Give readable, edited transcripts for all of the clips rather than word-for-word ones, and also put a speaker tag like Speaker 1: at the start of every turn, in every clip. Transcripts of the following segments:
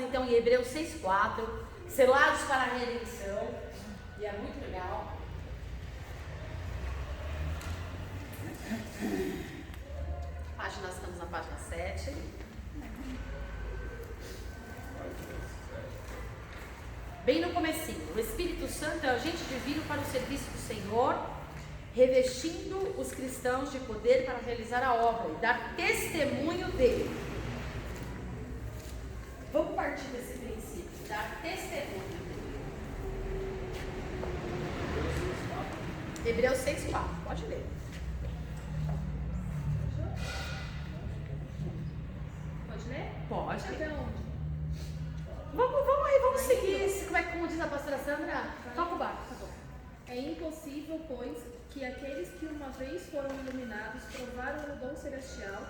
Speaker 1: então em Hebreus 6,4, selados para a redenção, e é muito legal. Estamos na página 7. Bem no comecinho, o Espírito Santo é o agente divino para o serviço do Senhor, revestindo os cristãos de poder para realizar a obra e dar testemunho dele. Vamos partir desse princípio, dar testemunho dele. Hebreus 6,4, pode ler.
Speaker 2: Pode ler?
Speaker 1: Pode.
Speaker 2: Até onde?
Speaker 1: Vamos seguir. Como diz a pastora Sandra, toca o barco.
Speaker 2: Tá bom. É impossível, pois, que aqueles que uma vez foram iluminados, provaram o dom celestial,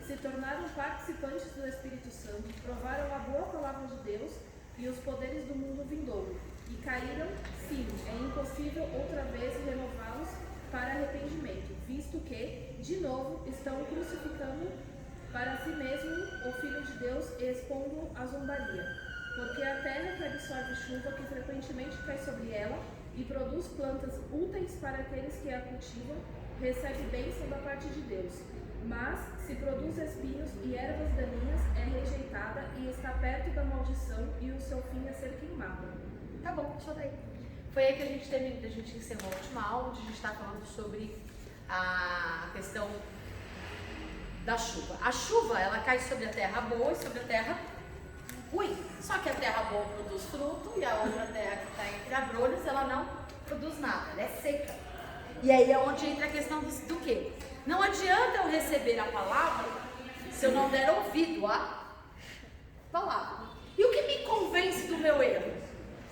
Speaker 2: se tornaram participantes do Espírito Santo, provaram a boa palavra de Deus e os poderes do mundo vindouro, e caíram, sim, é impossível outra vez renová-los para arrependimento, visto que, de novo, estão crucificando para si mesmo o Filho de Deus e expondo a zombaria. Porque a terra que absorve chuva que frequentemente cai sobre ela e produz plantas úteis para aqueles que a cultivam, recebe bênção da parte de Deus. Mas, se produz espinhos e ervas daninhas, é rejeitada e está perto da maldição e o seu fim é ser queimada.
Speaker 1: Tá bom, só daí. Foi aí que a gente encerrou a última aula, onde a gente está falando sobre a questão da chuva. A chuva, ela cai sobre a terra boa e sobre a terra ruim. Só que a terra boa produz fruto e a outra terra que está entre abrolhos, ela não produz nada, ela é seca. E aí é onde entra a questão do quê? Não adianta eu receber a palavra se eu não der ouvido à palavra. E o que me convence do meu erro?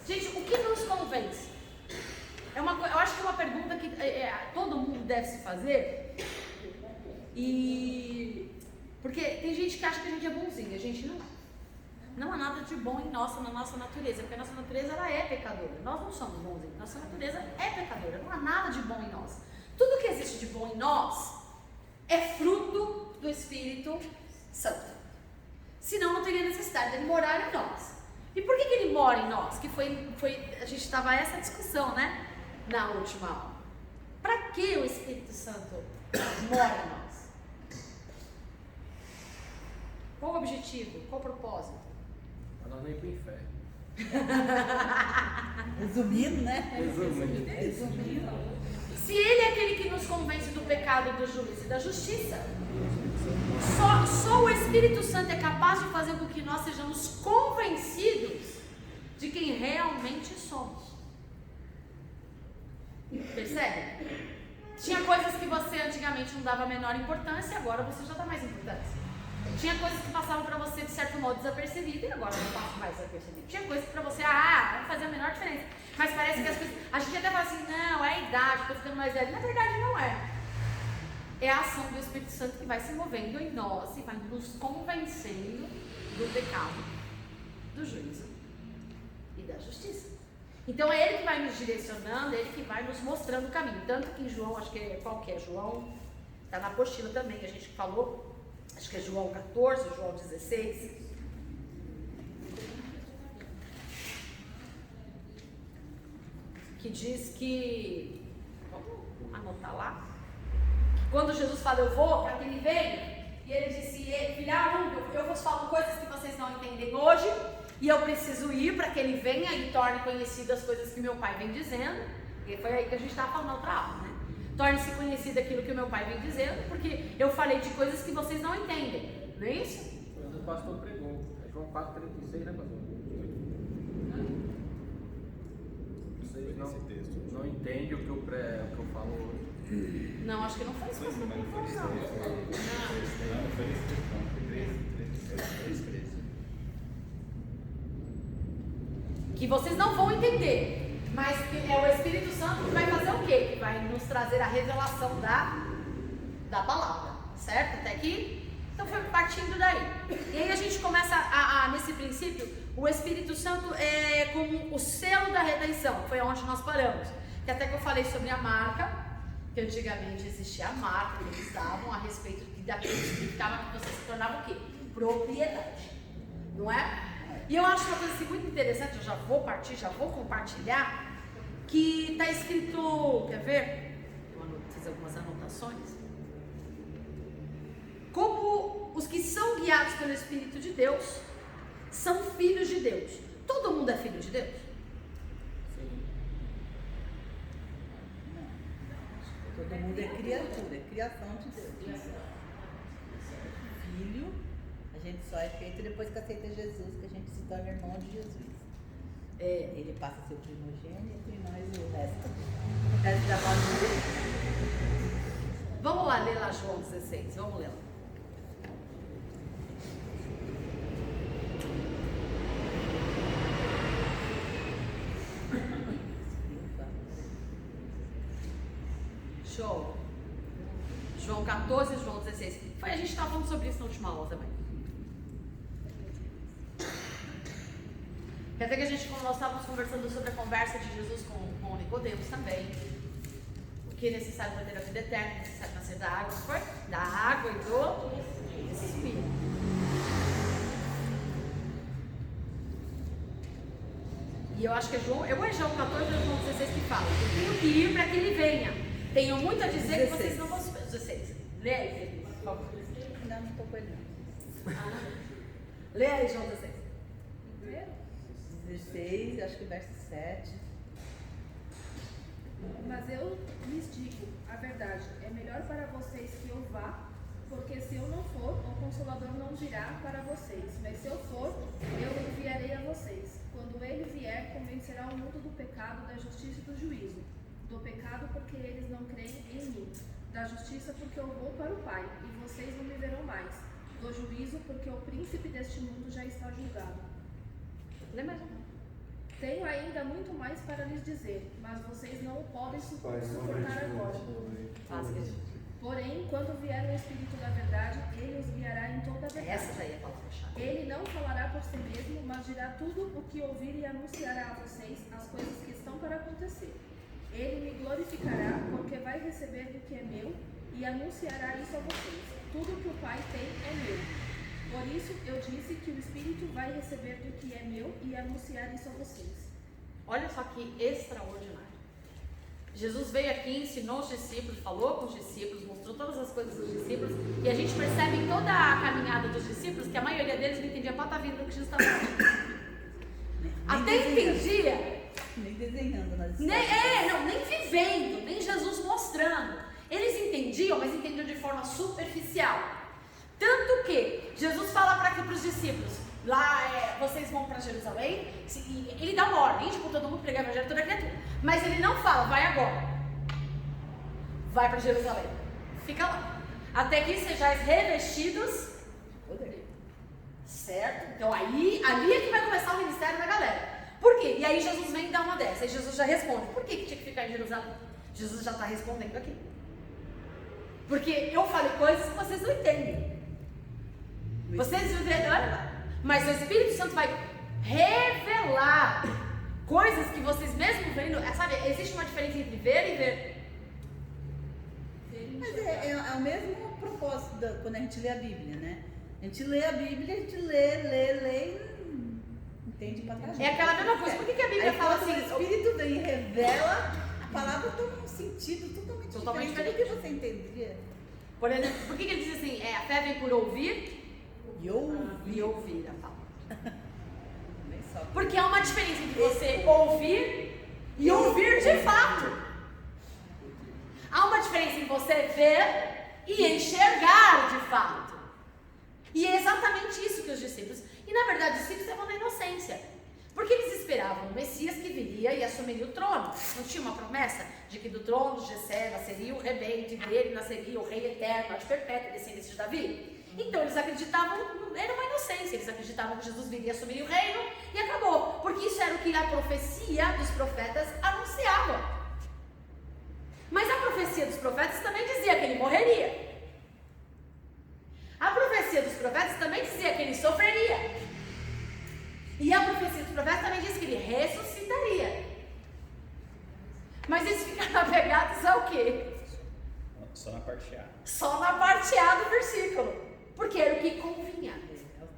Speaker 1: Gente, o que nos convence? Eu acho que é uma pergunta que todo mundo deve se fazer. Porque tem gente que acha que a gente é bonzinho, a gente não é. Não há nada de bom na nossa natureza, porque a nossa natureza ela é pecadora. Nós não somos bonzinhos, nossa natureza é pecadora, não há nada de bom em nós. Tudo que existe de bom em nós é fruto do Espírito Santo. Senão não teria necessidade dele morar em nós. E por que ele mora em nós? Que a gente estava essa discussão, né? Na última aula. Para que o Espírito Santo mora em nós? Qual o objetivo? Qual o propósito?
Speaker 3: Para nós não ir para o inferno.
Speaker 4: Resumindo, né?
Speaker 3: Resumindo.
Speaker 1: Se ele é aquele que nos convence do pecado, do juízo e da justiça, só o Espírito Santo é capaz de fazer com que nós sejamos convencidos de quem realmente somos. Percebe? Tinha coisas que você antigamente não dava a menor importância, agora você já dá mais importância. Tinha coisas que passavam para você de certo modo desapercebido e agora não passa mais desapercebido. Tinha coisas que para você, não fazia a menor diferença. Mas parece que as coisas, a gente até fala assim, não, é a idade, estou ficando mais velho. Na verdade não é. É a ação do Espírito Santo que vai se movendo em nós e vai nos convencendo do pecado, do juízo e da justiça. Então é ele que vai nos direcionando, é ele que vai nos mostrando o caminho. Tanto que em João, acho que João, está na apostila também, a gente falou. Acho que é João 14, João 16. Que diz que, vamos anotar lá, que quando Jesus fala, eu vou para que ele venha, e ele disse, filha, eu vos falo coisas que vocês não entendem hoje, e eu preciso ir para que ele venha e torne conhecidas as coisas que meu pai vem dizendo. E foi aí que a gente estava falando na outra aula, né? Torne-se conhecido aquilo que o meu pai vem dizendo, porque eu falei de coisas que vocês não entendem, não é isso?
Speaker 3: Quando o pastor pregou, é João 4,36, né, pastor? Vocês não entendem o que eu falo hoje.
Speaker 1: Não, acho que não foi isso.
Speaker 5: Não foi isso. Não foi isso.
Speaker 1: Que vocês não vão entender. Mas é o Espírito Santo que vai fazer o quê? Que vai nos trazer a revelação da palavra, certo? Até aqui? Então foi partindo daí. E aí a gente começa nesse princípio, o Espírito Santo é como o selo da redenção. Foi onde nós paramos. Que até que eu falei sobre a marca, que antigamente existia a marca que eles davam a respeito daquilo que significava que você se tornava o quê? Propriedade. Não é? E eu acho uma coisa assim, muito interessante, eu já vou compartilhar, que está escrito, quer ver? Eu fiz algumas anotações. Como os que são guiados pelo Espírito de Deus são filhos de Deus. Todo mundo é filho de Deus?
Speaker 4: Todo mundo é criatura, é criação de Deus. Filho, a gente só é feito depois que aceita Jesus, que a gente se torna irmão de Jesus. Ele passa a ser o primogênito e nós o resto. O resto da família.
Speaker 1: Vamos lá ler lá João 16, vamos ler lá. Show. João 14 e João 16. A gente estava falando sobre isso na última aula também. Quer dizer que a gente, como nós estávamos conversando sobre a conversa de Jesus com Nicodemos também. O que é necessário para ter a vida eterna, é necessário nascer da água, não foi? Da água e do Espírito. E eu acho que é João 14 e João 16 que fala. Eu tenho que ir para que ele venha. Tenho muito a dizer 16. Que vocês não vão... 16. Lê aí, por favor.
Speaker 4: Não estou com ele.
Speaker 1: Lê aí, João 16.
Speaker 4: 16, acho que verso 7.
Speaker 2: Mas eu lhes digo a verdade, é melhor para vocês que eu vá, porque se eu não for, o Consolador não virá para vocês. Mas se eu for, eu enviarei a vocês. Quando ele vier, convencerá o mundo do pecado, da justiça e do juízo. Do pecado porque eles não creem em mim. Da justiça porque eu vou para o Pai, e vocês não me verão mais. Do juízo porque o príncipe deste mundo já está julgado.
Speaker 1: Lê mais um.
Speaker 2: Tenho ainda muito mais para lhes dizer, mas vocês não o podem suportar agora. Porém, quando vier o Espírito da verdade, ele os guiará em toda a verdade.
Speaker 1: Essa daí é para fechar.
Speaker 2: Ele não falará por si mesmo, mas dirá tudo o que ouvir e anunciará a vocês as coisas que estão para acontecer. Ele me glorificará, porque vai receber do que é meu e anunciará isso a vocês. Tudo que o Pai tem é meu. Por isso eu disse que o Espírito vai receber do que é meu e anunciar isso a vocês.
Speaker 1: Olha só que extraordinário. Jesus veio aqui, ensinou os discípulos, falou com os discípulos, mostrou todas as coisas dos discípulos, e a gente percebe em toda a caminhada dos discípulos que a maioria deles não entendia a vida do que Jesus estava falando. Até entendia.
Speaker 4: Nem desenhando nas
Speaker 1: nem vivendo, nem Jesus mostrando. Eles entendiam, mas entendiam de forma superficial. Tanto que Jesus fala para os discípulos, lá vocês vão para Jerusalém, e ele dá uma ordem, tipo, todo mundo pregar o evangelho, toda criatura. Mas ele não fala, vai agora. Vai para Jerusalém. Fica lá. Até que sejais revestidos. Certo? Então ali é que vai começar o ministério da galera. Por quê? E aí Jesus vem e dá uma dessa. Aí Jesus já responde. Por que tinha que ficar em Jerusalém? Jesus já está respondendo aqui. Porque eu falei coisas que vocês não entendem. Vocês entendem? Olha lá. Mas o Espírito Santo vai revelar coisas que vocês mesmo vendo. Sabe, existe uma diferença entre ver e ver.
Speaker 4: Mas é o mesmo propósito quando a gente lê a Bíblia, né? A gente lê a Bíblia, a gente lê e não entende pra trás.
Speaker 1: É aquela mesma coisa. Por que a Bíblia fala assim?
Speaker 4: O Espírito vem e revela, a palavra toma um sentido totalmente diferente do que você entendia.
Speaker 1: Por exemplo, por que ele diz assim, a fé vem por ouvir
Speaker 4: e ouvir
Speaker 1: a palavra? Porque há uma diferença entre você ouvir e ouvir de fato. Há uma diferença em você ver e enxergar de fato. E é exatamente isso que os discípulos... E na verdade os discípulos estavam na inocência. Porque eles esperavam o Messias que viria e assumiria o trono. Não tinha uma promessa de que do trono de Jessé nasceria o rebelde, dele nasceria o rei eterno, de perpétua, descendente de Davi. Então eles acreditavam, era uma inocência, eles acreditavam que Jesus viria e assumiria o reino e acabou. Porque isso era o que a profecia dos profetas anunciava. Mas a profecia dos profetas também dizia que ele morreria. A profecia dos profetas também dizia que ele sofreria. E a profecia dos profetas também diz que ele ressuscitaria. Mas eles ficaram apegados ao quê?
Speaker 5: Só na parte A.
Speaker 1: Só na parte A do versículo. Porque era o que convinha.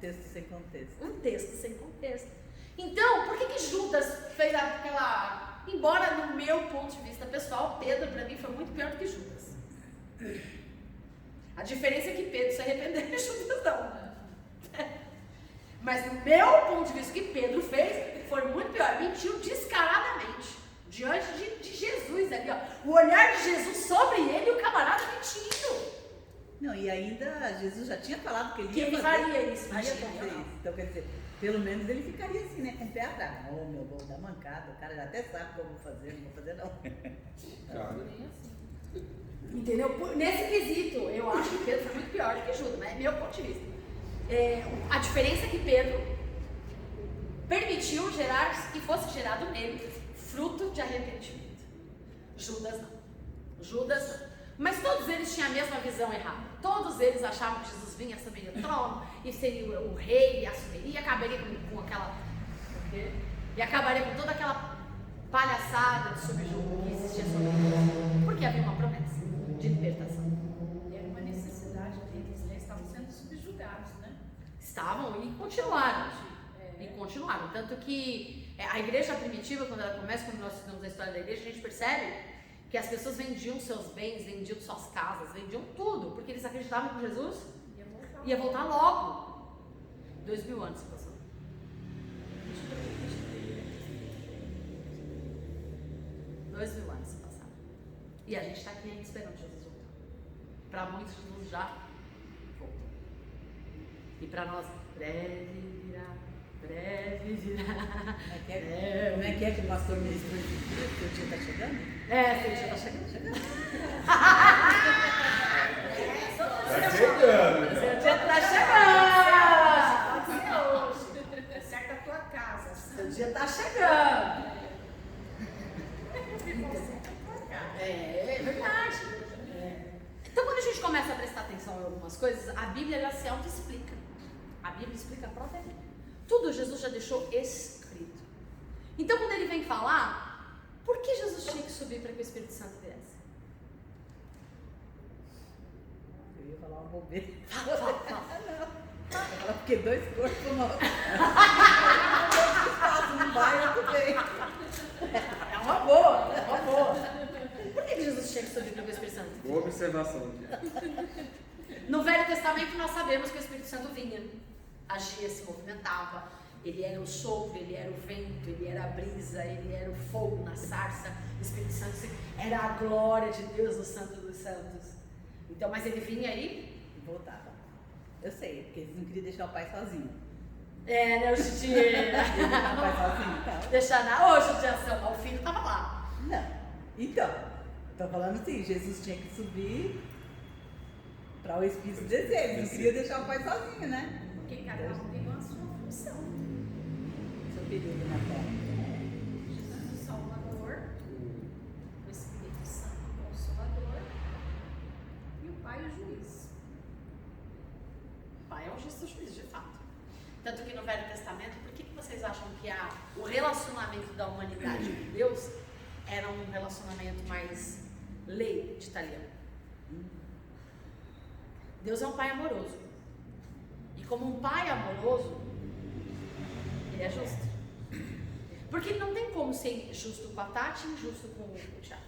Speaker 4: texto sem contexto.
Speaker 1: Um texto sem contexto. Então, por que Judas fez aquela... Embora no meu ponto de vista pessoal, Pedro para mim foi muito pior do que Judas. A diferença é que Pedro se arrependeu e Judas não. Mas no meu ponto de vista, o que Pedro fez foi muito pior. Mentiu descaradamente. Diante de Jesus ali, ó. O olhar de Jesus sobre ele e o camarada mentindo.
Speaker 4: Não, e ainda Jesus já tinha falado que ele
Speaker 1: Que ele faria isso,
Speaker 4: ia
Speaker 1: imagina,
Speaker 4: fazer
Speaker 1: não.
Speaker 4: isso. Então, quer dizer, pelo menos ele ficaria assim, né? Com o pé atrás. Ô, meu, vou dar mancada. O cara já até sabe o que eu vou fazer, não vou fazer não.
Speaker 2: Nem assim.
Speaker 1: Entendeu? Nesse quesito, eu acho que Pedro foi muito pior do que Judas, mas é meu ponto de vista. A diferença é que Pedro permitiu que fosse gerado nele fruto de arrependimento. Judas não. Mas todos eles tinham a mesma visão errada. Todos eles achavam que Jesus vinha, assumiria o trono, e seria o rei, e assumiria, e acabaria com aquela... E acabaria com toda aquela palhaçada de subjugo que existia sobre eles. Porque havia uma promessa de libertação.
Speaker 2: Era uma necessidade deles, né? Estavam sendo subjugados, né?
Speaker 1: Estavam e continuaram. Tanto que a igreja primitiva, quando nós estudamos a história da igreja, a gente percebe que as pessoas vendiam seus bens, vendiam suas casas, vendiam tudo, porque eles acreditavam que Jesus ia voltar logo. 2000 anos se passou. 2000 anos se passaram. E a gente está aqui ainda esperando Jesus voltar. Para muitos, Jesus já voltou. E para nós, breve virá.
Speaker 4: Como é que o pastor ministrou esse dia? Que o dia está chegando?
Speaker 1: Seu dia está chegando.
Speaker 5: Tá chegando.
Speaker 1: Seu dia está chegando.
Speaker 2: Pode ser hoje. Acerta a tua casa.
Speaker 1: Seu dia está chegando. É verdade. Então, quando a gente começa a prestar atenção em algumas coisas, a Bíblia ela se auto-explica. A Bíblia explica a própria Bíblia. Tudo Jesus já deixou escrito. Então, quando ele vem falar, por que Jesus tinha que subir para que o Espírito Santo viesse?
Speaker 4: Eu ia falar uma bobeira.
Speaker 1: Fala.
Speaker 4: Porque dois corpos não. Não vai, tudo bem.
Speaker 1: É uma boa. Por que Jesus tinha que subir para que o Espírito Santo viesse?
Speaker 3: Boa observação.
Speaker 1: No Velho Testamento nós sabemos que o Espírito Santo vinha, agia, se movimentava, ele era o sopro, ele era o vento, ele era a brisa, ele era o fogo na sarça. O Espírito Santo era a glória de Deus, o Santo dos Santos. Então, mas ele vinha aí
Speaker 4: E voltava. Eu sei, porque eles não queriam deixar o pai sozinho.
Speaker 1: né, o judiação.
Speaker 4: Deixar o pai sozinho, então.
Speaker 1: Deixar na judiação, mas o filho estava lá.
Speaker 4: Não. Então, tô falando assim, Jesus tinha que subir para o Espírito descer. Ele não queria deixar o pai sozinho, né?
Speaker 2: Porque cada um tem a sua função.
Speaker 4: Seu período na terra.
Speaker 2: Jesus o Salvador, o Espírito Santo o Consolador e o Pai o Juiz.
Speaker 1: O Pai é um justo juiz, de fato. Tanto que no Velho Testamento, por que vocês acham que o relacionamento da humanidade com Deus era um relacionamento mais lei de italiano? Deus é um pai amoroso. E como um pai amoroso, ele é justo. Porque não tem como ser justo com a Tati e injusto com o Thiago.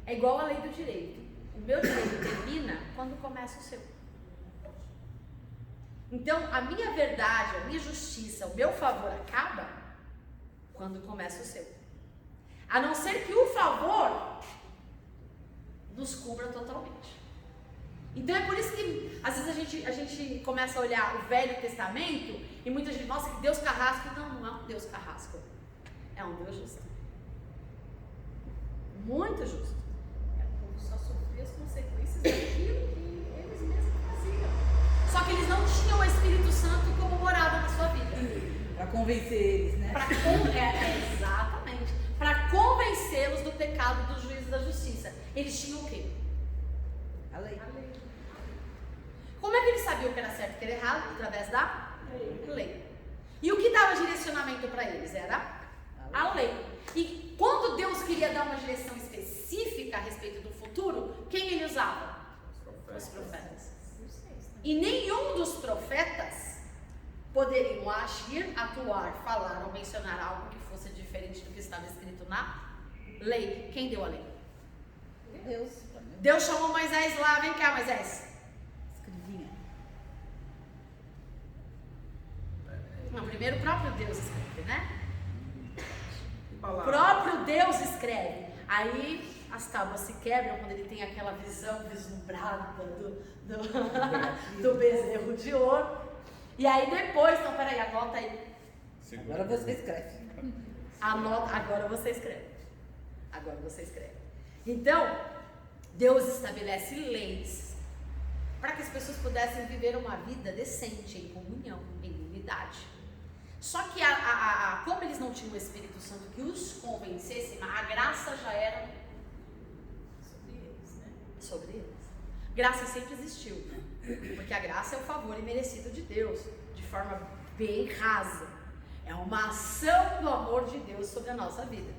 Speaker 1: É igual a lei do direito. O meu direito termina quando começa o seu. Então, a minha verdade, a minha justiça, o meu favor acaba quando começa o seu. A não ser que o favor nos cubra totalmente. Então é por isso que às vezes a gente começa a olhar o Velho Testamento e muita gente, nossa, que Deus carrasco. Não é um Deus carrasco. É um Deus justo. Muito justo.
Speaker 2: O povo só sofria as consequências daquilo que eles mesmos faziam.
Speaker 1: Só que eles não tinham o Espírito Santo como morada na sua vida.
Speaker 4: Para convencer eles, né?
Speaker 1: Exatamente. Para convencê-los do pecado, do juízo e da justiça. Eles tinham o quê?
Speaker 4: A lei.
Speaker 1: Como é que eles sabiam o que era certo e o que era errado? Através da lei. E o que dava direcionamento para eles era a lei. E quando Deus queria dar uma direção específica a respeito do futuro, quem ele usava? Os profetas. E nenhum dos profetas poderiam agir, atuar, falar ou mencionar algo que fosse diferente do que estava escrito na lei. Quem deu a lei?
Speaker 4: Deus.
Speaker 1: Deus chamou Moisés lá, vem cá, Moisés.
Speaker 4: Escrevinha.
Speaker 1: Não, primeiro o próprio Deus escreve, né? O
Speaker 3: Palavra.
Speaker 1: próprio Deus escreve. Aí as tábuas se quebram quando ele tem aquela visão vislumbrada do bezerro de ouro. E aí depois, então peraí, anota aí.
Speaker 4: Agora você escreve.
Speaker 1: Anota, agora você escreve. Agora você escreve. Então, Deus estabelece leis para que as pessoas pudessem viver uma vida decente, em comunhão, em unidade. Só que como eles não tinham o Espírito Santo que os convencesse, a graça já era sobre eles, né? Sobre eles. Graça sempre existiu, porque a graça é o favor imerecido de Deus, de forma bem rasa. É uma ação do amor de Deus sobre a nossa vida.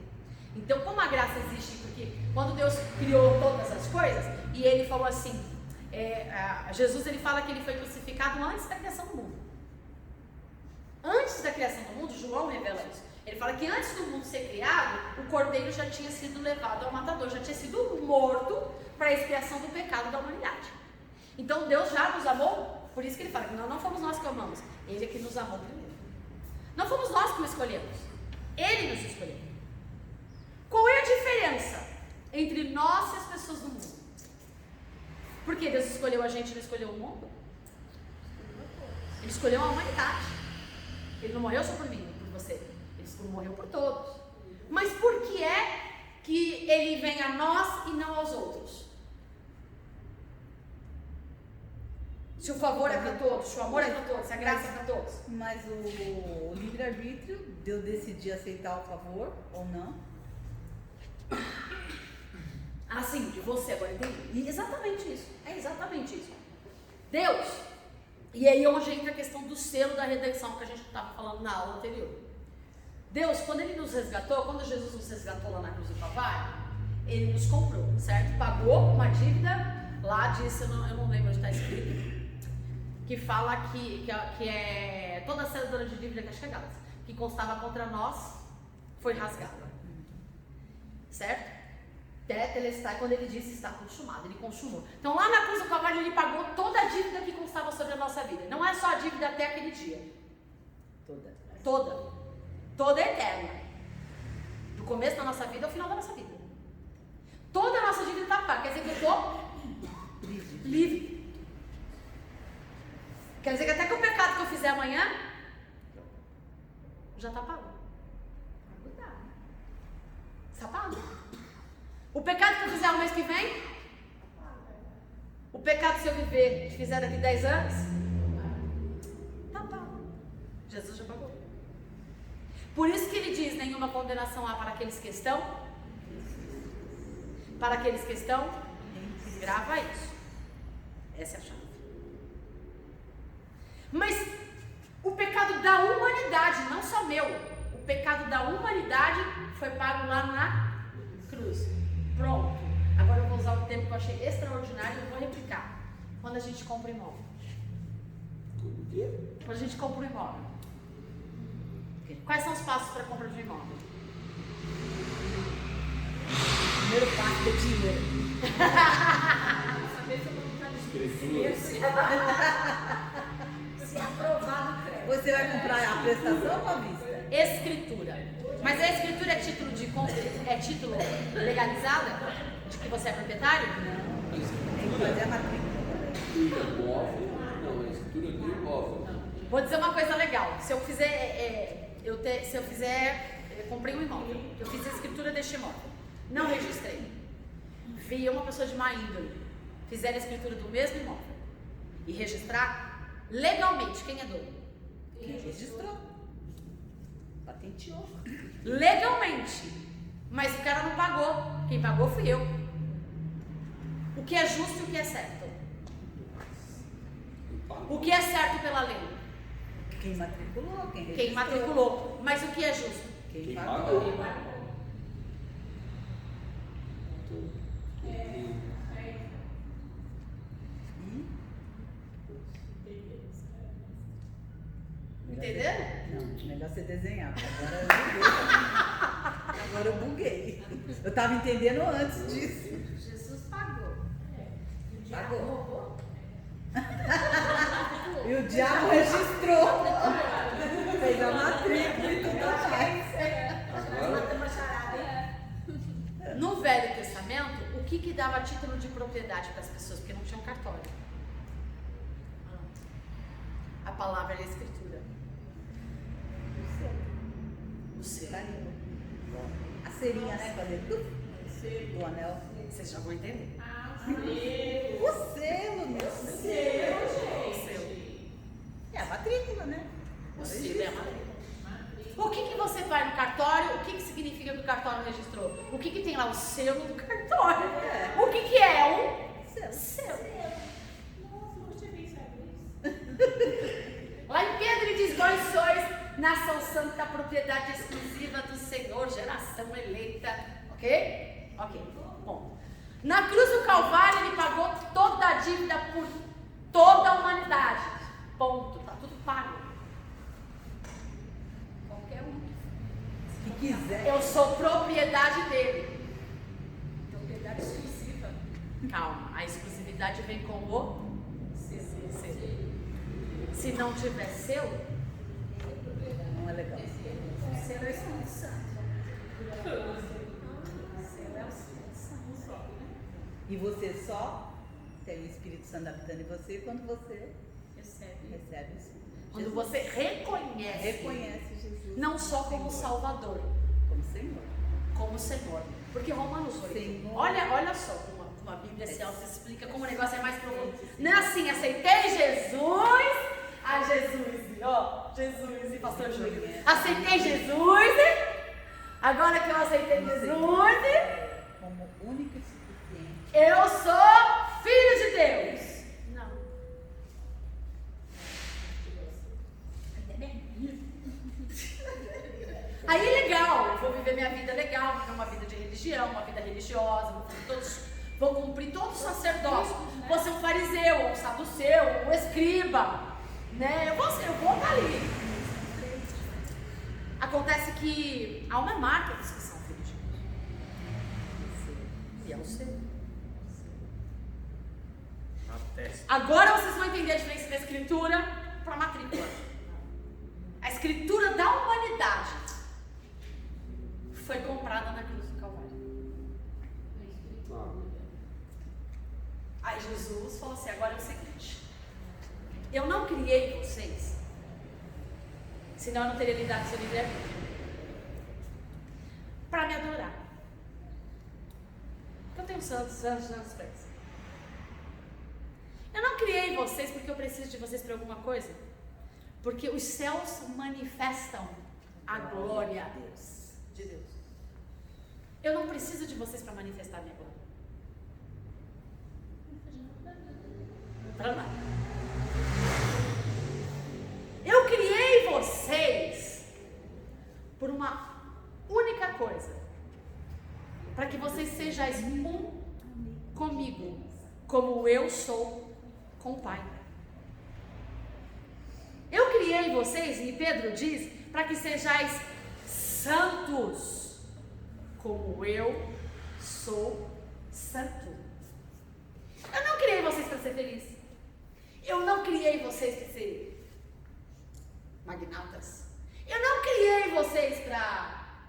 Speaker 1: Então, como a graça existe, porque quando Deus criou todas as coisas, e ele falou assim, Jesus ele fala que ele foi crucificado antes da criação do mundo. Antes da criação do mundo, João revela isso. Ele fala que antes do mundo ser criado, o cordeiro já tinha sido levado ao matador, já tinha sido morto para a expiação do pecado da humanidade. Então Deus já nos amou, por isso que ele fala que não fomos nós que amamos, ele é que nos amou primeiro. Não fomos nós que o escolhemos, ele nos escolheu. Qual é a diferença entre nós e as pessoas do mundo? Por que Deus escolheu a gente e não escolheu o mundo? Ele escolheu a humanidade. Ele não morreu só por mim, por você. Ele morreu por todos. Mas por que é que ele vem a nós e não aos outros? Se o favor é para todos, se o amor é para todos, se a graça é para todos.
Speaker 4: Mas o livre-arbítrio de eu decidir aceitar o favor ou não.
Speaker 1: Assim, de você agora, entendi. Exatamente isso. É exatamente isso. Deus. E aí onde entra a questão do selo da redenção que a gente estava falando na aula anterior. Deus, quando ele nos resgatou, quando Jesus nos resgatou lá na cruz do Calvário, ele nos comprou, certo? Pagou uma dívida, lá disso, eu não lembro onde está escrito, que fala que é toda a cédula de dívida que constava contra nós, foi rasgada. Certo? Tetelestai, quando ele disse está consumado, ele consumou. Então lá na cruz do Calvário ele pagou toda a dívida que constava sobre a nossa vida. Não é só a dívida até aquele dia. Toda eterna. Do começo da nossa vida ao final da nossa vida. Toda a nossa dívida está paga. Quer dizer que eu estou livre. Quer dizer que até que o pecado que eu fizer amanhã já está pago. Está pago. O pecado que eu fizer o mês que vem, o pecado se eu fizer daqui 10 anos, está pago. Jesus já pagou. Por isso que ele diz, nenhuma condenação há para aqueles que estão. Para aqueles que estão, grava isso. Essa é a chave. Mas o pecado da humanidade, não só meu, o pecado da humanidade foi pago lá na cruz. Pronto. Agora eu vou usar o termo que eu achei extraordinário e eu vou replicar. Quando a gente compra um imóvel. Quando a gente compra um imóvel. Quais são os passos para a compra de um imóvel?
Speaker 4: Primeiro passo é dinheiro.
Speaker 2: Saber se eu vou entrar no se aprovado o crédito.
Speaker 4: Você vai comprar a prestação ou a vista?
Speaker 1: Escritura. Mas a escritura é título título legalizado? De que você é proprietário?
Speaker 4: Não. Tem que fazer a matrícula.
Speaker 5: Imóvel? Não, a escritura do imóvel.
Speaker 1: Vou dizer uma coisa legal. Se eu fizer, eu comprei um imóvel. Eu fiz a escritura deste imóvel. Não registrei. Vi uma pessoa de má índole. Fizeram a escritura do mesmo imóvel. E registrar legalmente. Quem é dono?
Speaker 4: Quem registrou? Patenteou.
Speaker 1: Legalmente. Mas o cara não pagou. Quem pagou fui eu. O que é justo e o que é certo? O que é certo pela lei?
Speaker 4: Quem matriculou?
Speaker 1: Quem matriculou. Mas o que é justo?
Speaker 4: Quem
Speaker 5: Quem
Speaker 4: pagou?
Speaker 5: pagou?
Speaker 4: Já sei desenhar, agora eu buguei. Eu estava entendendo antes disso.
Speaker 1: Jesus pagou.
Speaker 4: Pagou. E o diabo registrou. Fez a matrícula e tudo mais.
Speaker 1: No Velho Testamento, o que dava título de propriedade para as pessoas? Porque não tinha um cartório. A palavra era a escritura. O selo.
Speaker 4: A cerinha, né? Fazer do anel.
Speaker 1: Vocês já vão entender.
Speaker 4: O selo, meu.
Speaker 1: O selo.
Speaker 4: É a matrícula, né?
Speaker 1: O selo é a matrícula. O que você vai no cartório? O que significa que o cartório registrou? O que tem lá? O selo do cartório.
Speaker 4: É.
Speaker 1: O que é um
Speaker 4: Selo.
Speaker 1: selo? Lá em Pedro ele diz: vós sois nação santa, propriedade exclusiva do Senhor, geração eleita. Ok? Ok. Bom. Na cruz do Calvário ele pagou toda a dívida por toda a humanidade. Ponto. Tá tudo pago. Qualquer um
Speaker 4: Se quiser.
Speaker 1: Eu sou propriedade dele.
Speaker 2: Propriedade exclusiva.
Speaker 1: Calma, a exclusividade vem com o selo. Se não tiver selo,
Speaker 4: Não é legal.
Speaker 2: O selo é o Espírito Santo. O selo é o Espírito Santo.
Speaker 4: E você só tem o Espírito Santo habitando em você quando você recebe isso.
Speaker 1: quando você reconhece
Speaker 4: Jesus.
Speaker 1: não só como Salvador,
Speaker 4: Como Senhor.
Speaker 1: como Senhor. Porque Romanos 8,
Speaker 4: Senhor.
Speaker 1: olha só como a Bíblia se explica, como o negócio é mais profundo. Não é assim, aceitei Jesus, Jesus e pastor Júlio. Aceitei Jesus, agora que eu aceitei Jesus,
Speaker 4: Como único e suficiente.
Speaker 1: eu sou filho de Deus. Não. Aí legal, eu vou viver minha vida legal, viver uma vida de religião, uma vida religiosa, vou cumprir todo o sacerdócio. Vou ser um fariseu, um saduceu, um escriba, né? Eu vou estar ali. Acontece que há uma marca dos que são filhos de Deus. E é o seu. Agora vocês vão entender a diferença da escritura para a matrícula. A escritura da humanidade foi comprada na cruz do Calvário. Aí Jesus falou assim: agora é o seguinte, eu não criei vocês, senão eu não teria lhe dado seu livre-arbítrio, para me adorar. Eu tenho santos para isso. Eu não criei vocês porque eu preciso de vocês para alguma coisa, porque os céus manifestam a glória de Deus. Eu não preciso de vocês para manifestar a minha glória. Para nada. Eu criei vocês por uma única coisa: para que vocês sejais um comigo, como eu sou com o Pai. Eu criei vocês, e Pedro diz, para que sejais santos, como eu sou santo. Eu não criei vocês para ser felizes. Eu não criei vocês para ser magnatas. Eu não criei vocês para,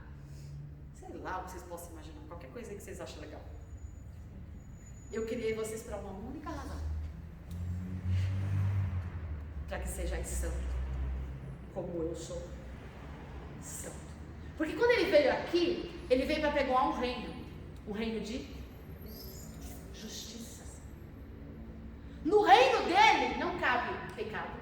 Speaker 1: sei lá, o que vocês possam imaginar, qualquer coisa que vocês acham legal. Eu criei vocês para uma única razão: para que sejais santos, como eu sou santo. Porque quando ele veio aqui, ele veio para pegar um reino de justiça. No reino dele não cabe pecado.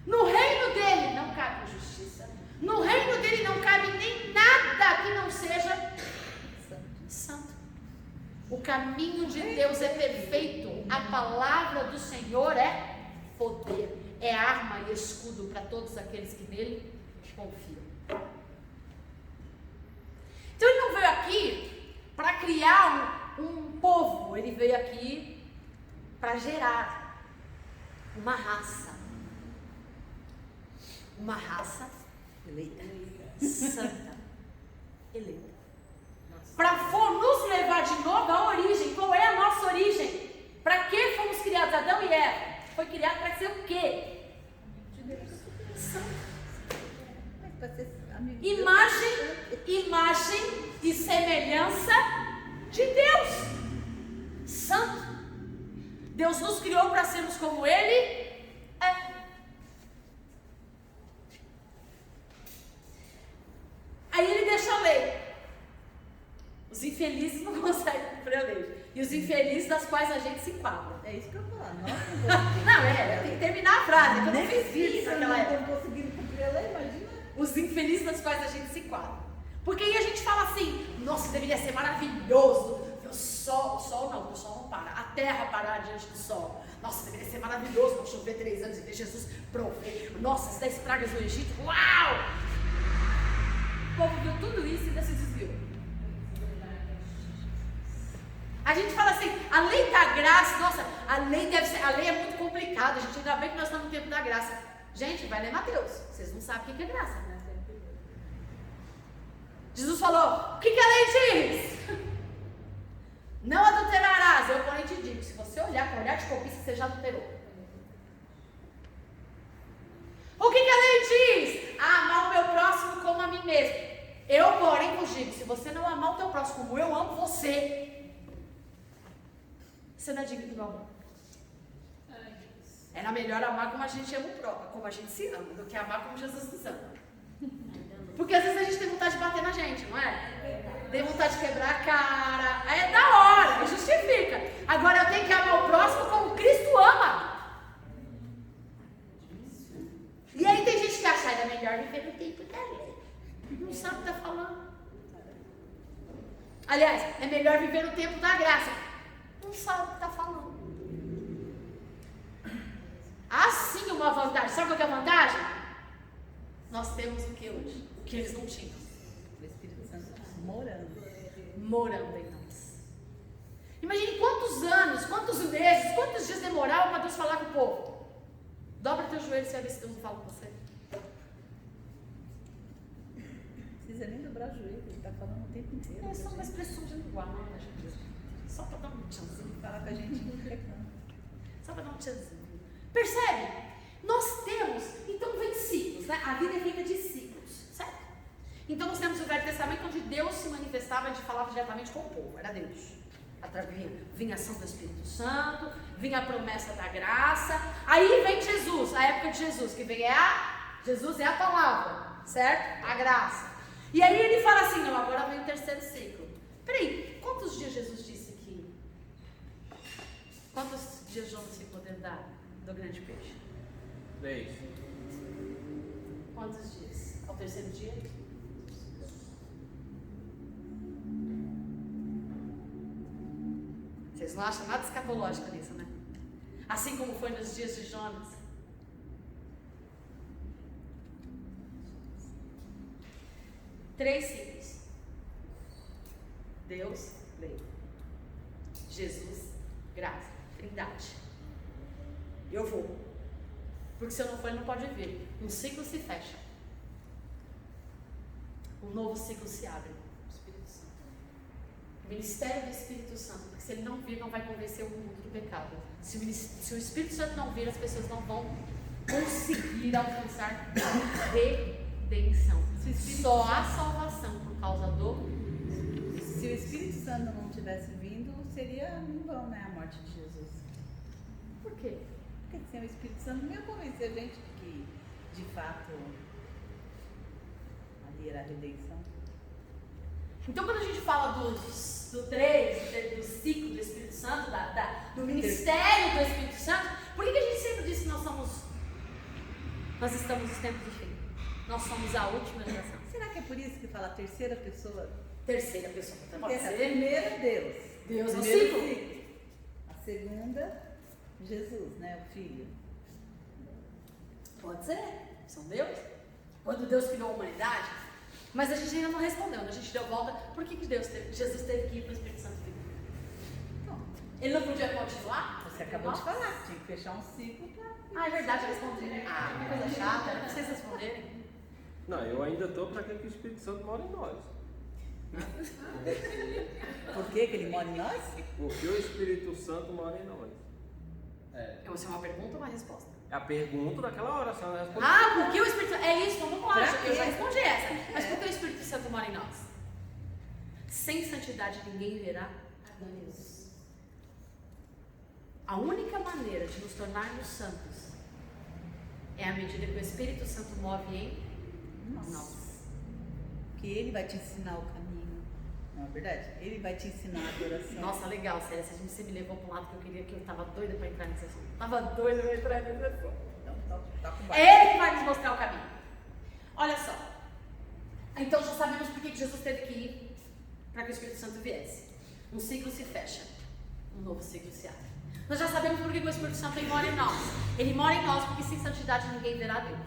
Speaker 1: No reino dele não cabe injustiça. No reino dele não cabe nem nada que não seja santo. O caminho de Deus é perfeito. A palavra do Senhor é poder. É arma e escudo para todos aqueles que nele confiam. Então ele não veio aqui para criar um povo. Ele veio aqui para gerar uma raça. Uma raça santa, eleita. Para nos levar de novo à origem. Qual é a nossa origem? Para que fomos criados? Adão e Eva foi criado para ser o quê? Santo. Imagem e semelhança de Deus. Santo. Deus nos criou para sermos como Ele é. Aí Ele deixa a lei. Os infelizes não conseguem cumprir a lei. E os infelizes das quais a gente se enquadra.
Speaker 4: É isso que eu falo.
Speaker 1: Não, tem que terminar a frase. Eu não fiz isso naquela época.
Speaker 4: Não conseguindo cumprir a lei, imagina.
Speaker 1: Os infelizes das quais a gente se enquadra. Porque aí a gente fala assim, nossa, deveria ser maravilhoso. O sol não para. A terra parar diante do sol. Nossa, deveria ser maravilhoso não chover 3 anos e ver Jesus prover. Nossa, as 10 pragas do Egito. Uau! O povo viu tudo isso e ainda se desviou. A gente fala assim, a lei da graça, nossa, a lei é muito complicada, gente. Ainda bem que nós estamos no tempo da graça. Gente, vai ler Mateus. Vocês não sabem o que é graça, né? Jesus falou, o que a lei diz? Não adulterarás. Eu, porém, te digo, se você olhar com olhar de cobiça, você já adulterou. O que a lei diz? Amar o meu próximo como a mim mesmo. Eu, porém, vos digo, se você não amar o teu próximo como eu amo você, você não é digno do meu amor. Era melhor amar como a gente ama o próprio, como a gente se ama, do que amar como Jesus nos ama. Porque às vezes a gente tem vontade de bater na gente, não é? Tem vontade de quebrar a cara. Aí é da hora, justifica. Agora eu tenho que amar o próximo como Cristo ama. E aí tem gente que acha que é melhor viver no tempo da lei. Não sabe o que está falando. Aliás, é melhor viver no tempo da graça. Não sabe o que está falando. Há sim uma vantagem. Sabe qual é a vantagem? Nós temos o que hoje? O que eles não tinham.
Speaker 4: O Espírito Santo morando
Speaker 1: em nós. Imagine quantos anos, quantos meses, quantos dias demorava para Deus falar com o povo. Dobra teu joelho e você vai ver se Deus não fala com você.
Speaker 4: Não precisa nem dobrar o joelho, ele está falando o tempo inteiro.
Speaker 1: É só uma expressão de linguagem, né, gente? Só para dar um tchanzinho.
Speaker 4: Fala com a gente intercâmbio.
Speaker 1: Só para dar um tchanzinho. Percebe? Nós temos, então vem ciclos, né? A vida é feita de ciclos, certo? Então nós temos o Velho Testamento onde Deus se manifestava, a gente falava diretamente com o povo, era Deus. Vinha a ação do Espírito Santo, vinha a promessa da graça, aí vem Jesus, a época de Jesus, que vem Jesus é a palavra, certo? A graça. E aí ele fala assim, não, agora vem o terceiro ciclo. Peraí, quantos dias Jesus disse que... Quantos dias Jonas ficou dentro do grande peixe?
Speaker 3: 3.
Speaker 1: Quantos dias? Ao terceiro dia? Vocês não acham nada escatológico nisso, né? Assim como foi nos dias de Jonas. Três ciclos. Deus, lei. Jesus, graça. Trindade. Eu vou. Porque se eu não for, ele não pode vir. Um ciclo se fecha. Um novo ciclo se abre. O Espírito Santo. O ministério do Espírito Santo. Porque se ele não vir, não vai convencer o mundo do pecado. Se o Espírito Santo não vir, as pessoas não vão conseguir alcançar redenção. Só há salvação por causa do...
Speaker 4: Se o Espírito Santo não tivesse vindo, seria em vão, né, a morte de Jesus.
Speaker 1: Por quê?
Speaker 4: Porque sem o Espírito Santo não ia convencer a gente que, de fato, ali era a redenção.
Speaker 1: Então, quando a gente fala do 3, do ciclo do Espírito Santo, do ministério do Espírito Santo, por que a gente sempre diz que nós estamos nos tempos do fim? Nós somos a última geração.
Speaker 4: Será que é por isso que fala a terceira pessoa?
Speaker 1: Terceira pessoa.
Speaker 4: Porque
Speaker 1: Pode
Speaker 4: a
Speaker 1: ser.
Speaker 4: primeira, Deus.
Speaker 1: Deus é o
Speaker 4: Primeiro
Speaker 1: ciclo.
Speaker 4: A segunda, Jesus, né? O Filho.
Speaker 1: Pode ser. São Deus. Quando Deus criou a humanidade. Mas a gente ainda não respondeu. A gente deu volta. Por que Jesus teve que ir para o Espírito Santo vir?
Speaker 4: Bom,
Speaker 1: Ele não podia continuar?
Speaker 4: você acabou de falar. Tinha que fechar um ciclo para...
Speaker 1: Ah, é verdade, eu respondi. Ah, que coisa chata. Era pra vocês responderem.
Speaker 3: Não, eu ainda estou para que o Espírito Santo mora em nós.
Speaker 4: Por que ele mora em nós?
Speaker 3: Porque o Espírito Santo mora em nós.
Speaker 1: Essa é uma pergunta ou uma resposta?
Speaker 3: É a pergunta daquela hora, só responde.
Speaker 1: Ah, por que o Espírito Santo... É isso, vamos lá,
Speaker 4: Pra
Speaker 1: eu já
Speaker 4: quê?
Speaker 1: respondi essa. Mas por que o Espírito Santo mora em nós? Sem santidade ninguém verá a Deus. A única maneira de nos tornarmos santos é à medida que o Espírito Santo move em nós.
Speaker 4: Que ele vai te ensinar o caminho. Não é verdade? Ele vai te ensinar a adoração.
Speaker 1: Nossa, legal, sério, você me levou para um lado que eu queria, que eu tava doida para entrar nesse assunto. Tava doida para entrar nesse assunto.
Speaker 4: Então, tá com
Speaker 1: É ele que vai nos mostrar o caminho. Olha só. Então já sabemos por que Jesus teve que ir para que o Espírito Santo viesse. Um ciclo se fecha, um novo ciclo se abre. Nós já sabemos por que o Espírito Santo mora em nós. Ele mora em nós porque sem santidade ninguém verá Deus.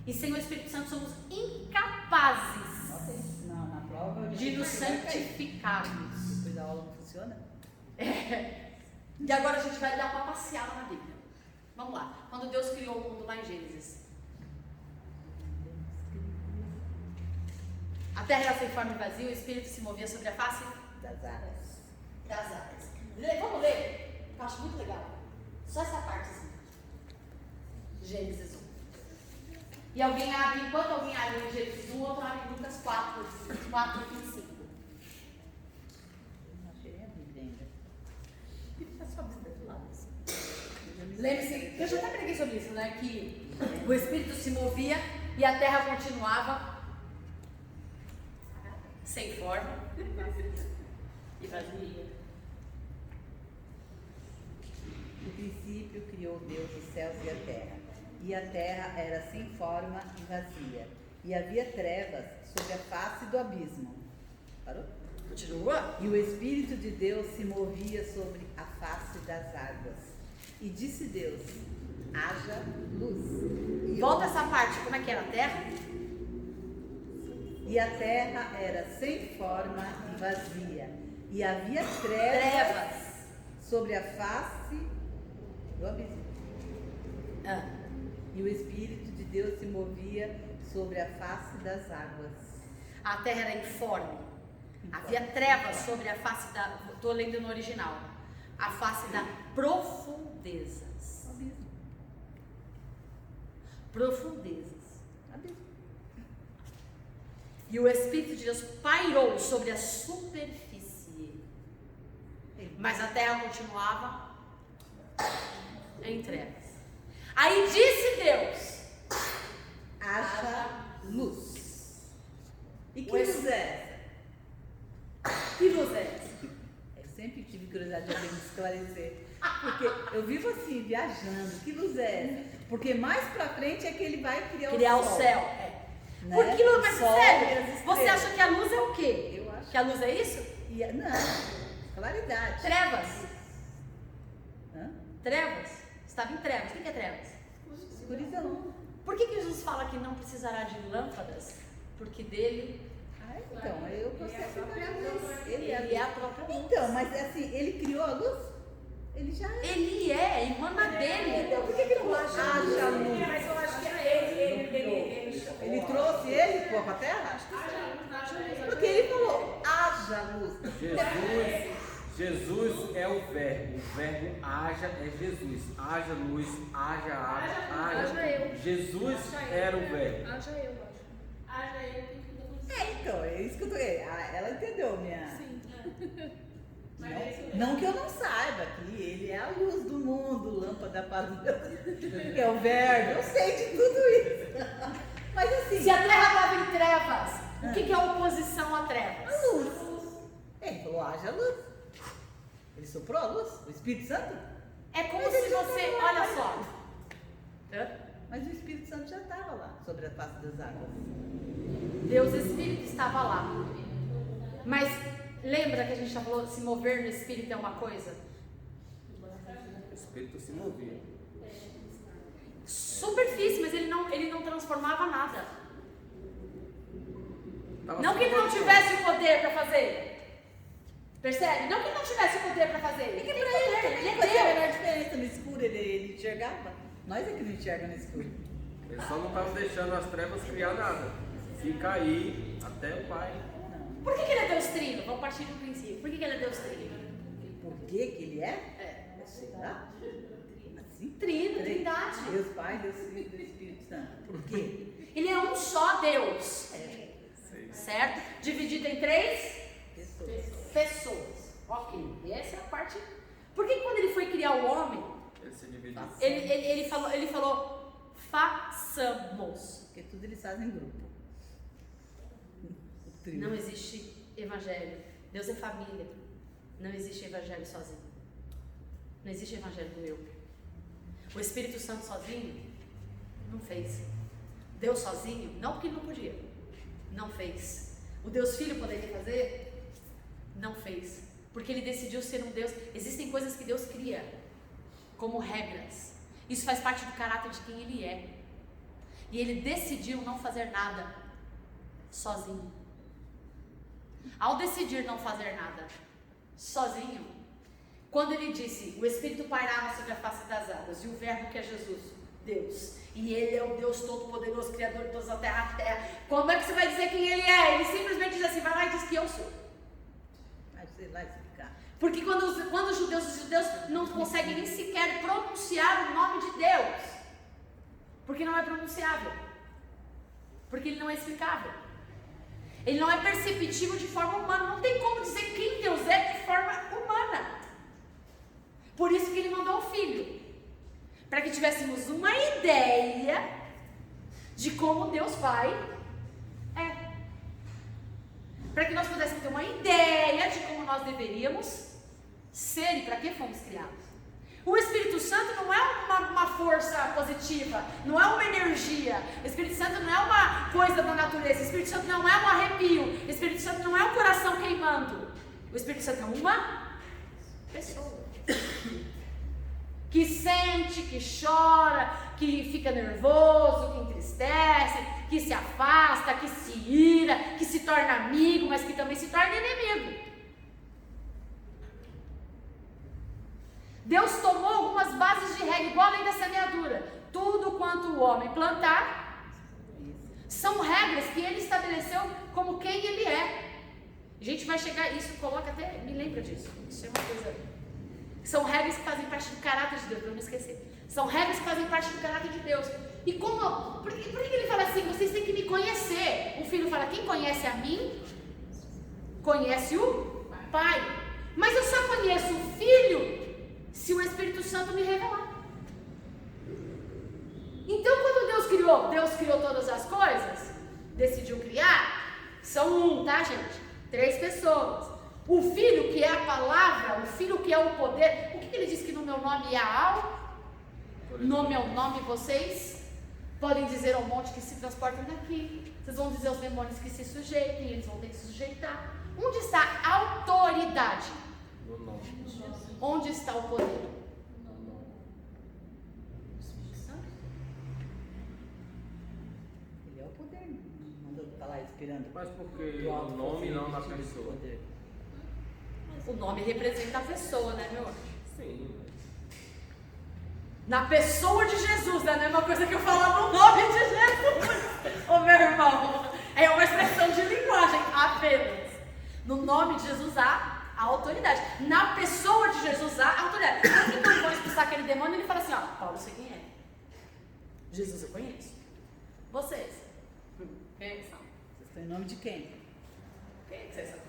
Speaker 1: E sem o Espírito Santo somos incapazes
Speaker 4: Não, na prova
Speaker 1: de nos santificarmos.
Speaker 4: Depois a aula não funciona?
Speaker 1: E agora a gente vai dar uma passeada na Bíblia. Vamos lá. Quando Deus criou o mundo lá em Gênesis. A terra era sem forma e vazia, o Espírito se movia sobre a face
Speaker 4: Das áreas.
Speaker 1: das águas. Vamos ler? Eu acho muito legal. Só essa parte assim. Gênesis 1. E alguém abre, enquanto alguém abre em Gênesis 1, outro abre em Lucas 4, 4 e 25.
Speaker 4: Não achei nem a Bíblia ainda.
Speaker 1: Fica só do lado assim. Lembre-se, eu já até preguei sobre isso, né? Que o Espírito se movia e a terra continuava sem forma e vazia.
Speaker 4: No princípio criou Deus os céus e a terra. E a terra era sem forma e vazia. E havia trevas sobre a face do abismo. Parou?
Speaker 1: Continua.
Speaker 4: E o Espírito de Deus se movia sobre a face das águas. E disse Deus: haja luz. E
Speaker 1: Volta essa parte, como é que era a terra?
Speaker 4: E a terra era sem forma e vazia. E havia
Speaker 1: Trevas.
Speaker 4: sobre a face do abismo.
Speaker 1: Ah.
Speaker 4: E o Espírito de Deus se movia sobre a face das águas.
Speaker 1: A terra era informe. Havia trevas sobre a face da... Estou lendo no original. A face da profundezas.
Speaker 4: Abismo.
Speaker 1: Profundezas.
Speaker 4: Abismo.
Speaker 1: E o Espírito de Deus pairou sobre a superfície. Mas a terra continuava em trevas. Aí disse Deus:
Speaker 4: Haja luz. E que
Speaker 1: O
Speaker 4: luz é essa?
Speaker 1: que luz é essa?
Speaker 4: Eu sempre tive curiosidade de alguém me esclarecer. Porque eu vivo assim, viajando. Que luz é essa? Porque mais pra frente é que ele vai criar
Speaker 1: o
Speaker 4: sol.
Speaker 1: céu.
Speaker 4: Né?
Speaker 1: Por que luz? Mas
Speaker 4: Sol
Speaker 1: sério,
Speaker 4: e as
Speaker 1: você
Speaker 4: estrelas.
Speaker 1: acha que a luz é o quê?
Speaker 4: Eu acho.
Speaker 1: Que a luz é isso?
Speaker 4: Não, claridade.
Speaker 1: Trevas.
Speaker 4: Hã?
Speaker 1: Trevas. Estava em trevas. O que é trevas?
Speaker 4: Escuridão.
Speaker 1: Por que Jesus fala que não precisará de lâmpadas? Porque dele,
Speaker 4: Ah, então, eu processo da luz. Ele
Speaker 1: ele é a própria luz.
Speaker 4: Então, mas assim, ele criou a luz? Ele já é.
Speaker 1: Ele emana dele.
Speaker 4: Então, por que não haja luz?
Speaker 6: Mas eu acho que ele
Speaker 4: Ele trouxe ele para a terra? Porque ele falou, haja luz.
Speaker 3: Jesus é o verbo haja é Jesus. Haja luz, haja água,
Speaker 2: Haja eu.
Speaker 3: Jesus era o verbo.
Speaker 2: Haja eu, acho.
Speaker 4: Então, é isso que eu tô. Ela entendeu minha.
Speaker 2: Sim.
Speaker 4: Não que eu não saiba que ele é a luz do mundo, lâmpada para o que é o verbo. Eu sei de tudo isso. Mas assim,
Speaker 1: Se a terra estava em trevas, o que é oposição a trevas?
Speaker 4: a luz. Ele falou, haja luz. Ele soprou a luz? O Espírito Santo?
Speaker 1: É como
Speaker 4: Mas
Speaker 1: se
Speaker 4: ele já
Speaker 1: você,
Speaker 4: estava lá,
Speaker 1: olha só. Hã?
Speaker 4: Mas o Espírito Santo já estava lá, sobre a face das águas.
Speaker 1: Deus Espírito estava lá. Mas lembra que a gente já falou, se mover no Espírito é uma coisa?
Speaker 3: O Espírito se movia.
Speaker 1: Superfície, mas ele não transformava nada.
Speaker 3: Tava
Speaker 1: Não que ele não
Speaker 3: sem
Speaker 1: tivesse o poder para fazer. Percebe? Não que ele não tivesse o poder para fazer. Ele tem poder, ele
Speaker 4: Não fazia a
Speaker 1: é
Speaker 4: menor diferença no escuro, ele enxergava. Nós é que não enxerga no escuro.
Speaker 3: Ele só não estava deixando as trevas criar nada. Fica aí até o Pai.
Speaker 1: Por que ele é Deus Trino? Vamos partir do princípio. Por que ele é Deus Trino?
Speaker 4: Por que ele é? Sei lá. Assim?
Speaker 1: Trino, Trindade.
Speaker 4: Deus Pai, Deus Filho e Deus Espírito Santo. Por quê?
Speaker 1: Ele é um só Deus. Certo? Dividido em 3 pessoas. Ok, essa é a parte. Por que quando ele foi criar o homem,
Speaker 3: Ele se dividiu.
Speaker 1: ele falou façamos?
Speaker 4: Porque tudo eles fazem em grupo. O trio.
Speaker 1: Não existe evangelho. Deus é família. Não existe evangelho sozinho. Não existe evangelho do eu. O Espírito Santo sozinho não fez. Deus sozinho, não porque ele não podia, não fez. O Deus Filho poderia fazer? Não fez. Porque ele decidiu ser um Deus. Existem coisas que Deus cria como regras. Isso faz parte do caráter de quem ele é. E ele decidiu não fazer nada sozinho. Ao decidir não fazer nada sozinho, quando ele disse, o Espírito pairava sobre a face das águas, e o Verbo que é Jesus, Deus, e ele é o Deus Todo-Poderoso, Criador de toda a terra, como é que você vai dizer quem ele é? Ele simplesmente diz assim, vai lá e diz que eu sou.
Speaker 4: Mas você vai explicar.
Speaker 1: Porque quando os judeus não conseguem nem sequer pronunciar o nome de Deus, porque não é pronunciável, porque ele não é explicável, ele não é perceptível de forma humana, não tem como dizer quem Deus é de forma humana. Por isso que ele mandou o Filho, para que tivéssemos uma ideia de como Deus Pai é, para que nós pudéssemos ter uma ideia de como nós deveríamos ser e para que fomos criados. O Espírito Santo não é uma força positiva, não é uma energia. O Espírito Santo não é uma coisa da natureza. O Espírito Santo não é um arrepio. O Espírito Santo não é um coração queimando. O Espírito Santo é uma pessoa que sente, que chora, que fica nervoso, que entristece, que se afasta, que se ira, que se torna amigo, mas que também se torna inimigo. Deus tomou algumas bases de regra, igual a lei da semeadura. Tudo quanto o homem plantar, são regras que ele estabeleceu como quem ele é. A gente vai chegar, isso coloca até, me lembra disso. Isso é uma coisa. São regras que fazem parte do caráter de Deus, para não esquecer. São regras que fazem parte do caráter de Deus. E como, por que ele fala assim? Vocês têm que me conhecer. O filho fala, quem conhece a mim, conhece o Pai. Mas eu só conheço o Filho se o Espírito Santo me revelar. Então quando Deus criou todas as coisas, decidiu criar, são tá gente? 3 pessoas. O Filho que é a palavra, o Filho que é o poder. O que ele diz que no meu nome há no meu nome vocês podem dizer ao monte que se transportam daqui. Vocês vão dizer aos demônios que se sujeitem, eles vão ter que se sujeitar. Onde está a autoridade?
Speaker 3: No nome.
Speaker 1: Onde está o poder?
Speaker 4: Ele é o poder. Mandou estar lá esperando.
Speaker 3: Mas por que o nome não na pessoa?
Speaker 1: O nome representa a pessoa, né, meu anjo?
Speaker 3: Sim.
Speaker 1: Na pessoa de Jesus, é a mesma coisa que eu falar no nome de Jesus. Ô meu irmão, é uma expressão de linguagem apenas. No nome de Jesus há a autoridade. Na pessoa de Jesus há a autoridade. Quando então vão expulsar aquele demônio, ele fala assim, ó, Paulo, eu sei quem é. Jesus eu conheço. Vocês? Quem são?
Speaker 4: Vocês estão em nome de quem?
Speaker 1: Quem é que vocês são?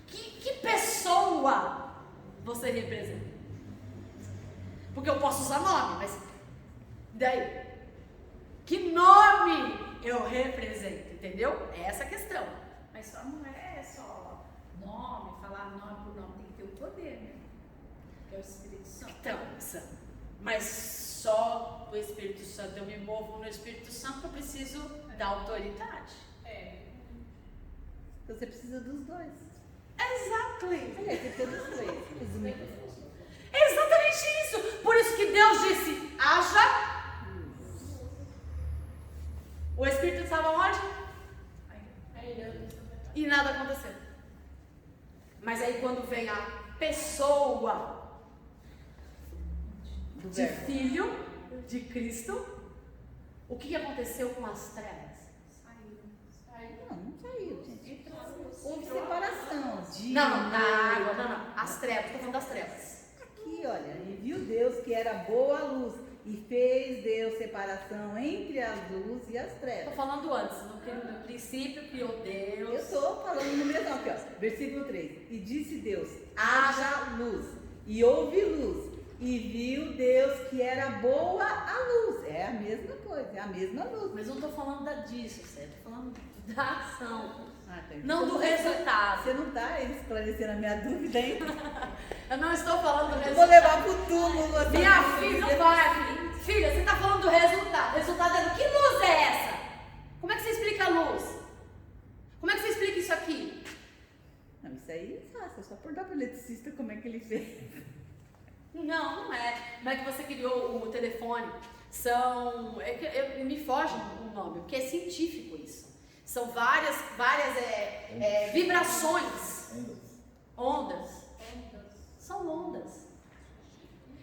Speaker 1: Que pessoa você representa? Porque eu posso usar nome, mas daí? Que nome eu represento? Entendeu? É essa a questão.
Speaker 6: Mas só não é só nome, falar nome por nome, tem que ter o poder, né? Que é o Espírito Santo.
Speaker 1: Então, mas só o Espírito Santo, eu me movo no Espírito Santo, eu preciso da autoridade.
Speaker 4: Então você precisa dos dois.
Speaker 1: Exactly.
Speaker 4: Tem que ter dos três. Resumindo.
Speaker 1: É exatamente isso. Por isso que Deus disse, haja. O Espírito estava onde? E nada aconteceu. Mas aí quando vem a pessoa
Speaker 4: Do
Speaker 1: de
Speaker 4: verbo.
Speaker 1: Filho de Cristo, O que aconteceu com as trevas?
Speaker 4: Não saiu, gente. Houve separação de...
Speaker 1: Não, na água, não. As trevas, estou falando das trevas.
Speaker 4: Aqui, olha, e viu Deus que era boa a luz, e fez Deus separação entre a luz e as
Speaker 1: Estou
Speaker 4: trevas.
Speaker 1: falando antes, no princípio criou Deus.
Speaker 4: Eu estou falando no mesmo aqui, ó, versículo 3. E disse Deus, haja luz, e houve luz, e viu Deus que era boa a luz. É a mesma coisa, é a mesma luz.
Speaker 1: Mas não estou falando disso, certo? Estou falando da ação,
Speaker 4: Ah, tá.
Speaker 1: não do resultado.
Speaker 4: Você não está esclarecendo a minha dúvida ainda?
Speaker 1: Eu não estou falando do
Speaker 4: Eu
Speaker 1: resultado.
Speaker 4: vou levar pro túmulo você.
Speaker 1: Minha filha, não vai. Filha, você está falando do resultado. O resultado é do que luz é essa? Como é que você explica a luz? Como é que você explica isso aqui?
Speaker 4: Não, isso aí é fácil, é só perguntar pro eletricista como é que ele fez.
Speaker 1: Não é. Como é que você criou o telefone? Me foge o nome, porque é científico isso. São várias vibrações. Ondas. São ondas.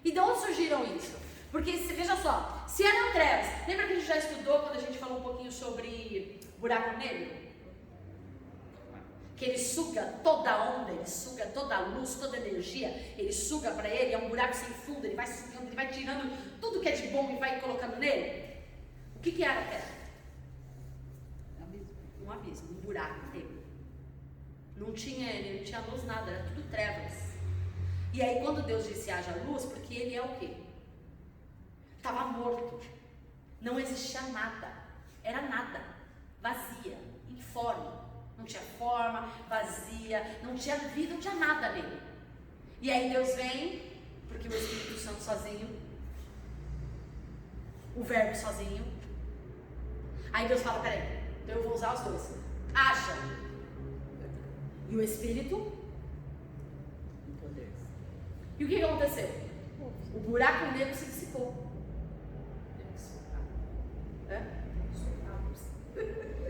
Speaker 1: E de onde surgiram isso? Porque, veja só, se eram trevas, lembra que a gente já estudou quando a gente falou um pouquinho sobre buraco negro? Que ele suga toda a onda, ele suga toda a luz, toda a energia, ele suga para ele, é um buraco sem fundo, ele vai sugando, ele vai tirando tudo que é de bom e vai colocando nele. O que era a terra? Um abismo, um buraco negro. Não tinha luz, nada, era tudo trevas. E aí quando Deus disse haja luz, porque ele é o quê? Estava morto, não existia nada, era nada, vazia, informe, não tinha forma, vazia, não tinha vida, não tinha nada nele. E aí Deus vem, porque o Espírito Santo sozinho, o Verbo sozinho, aí Deus fala, peraí, então eu vou usar os dois, haja, e o Espírito, e o que aconteceu? O buraco negro se dissipou.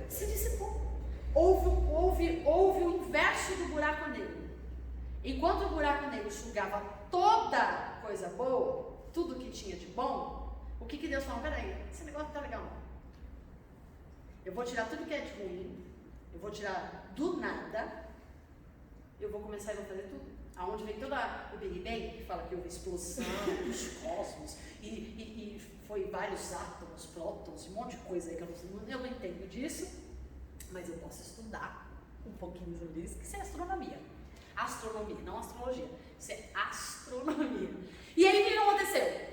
Speaker 1: Se dissipou. Houve o inverso do buraco negro. Enquanto o buraco negro sugava toda coisa boa, tudo que tinha de bom, o que Deus falou? Peraí, esse negócio não tá legal. Eu vou tirar tudo que é de ruim, eu vou tirar do nada, eu vou começar e vou fazer tudo. Aonde vem todo o Big Bang, que fala que houve explosão dos cosmos, e foi vários átomos, prótons, um monte de coisa aí que eu não entendo disso, mas eu posso estudar um pouquinho sobre isso, que isso é astronomia. Astronomia, não astrologia. Isso é astronomia. E aí o que aconteceu?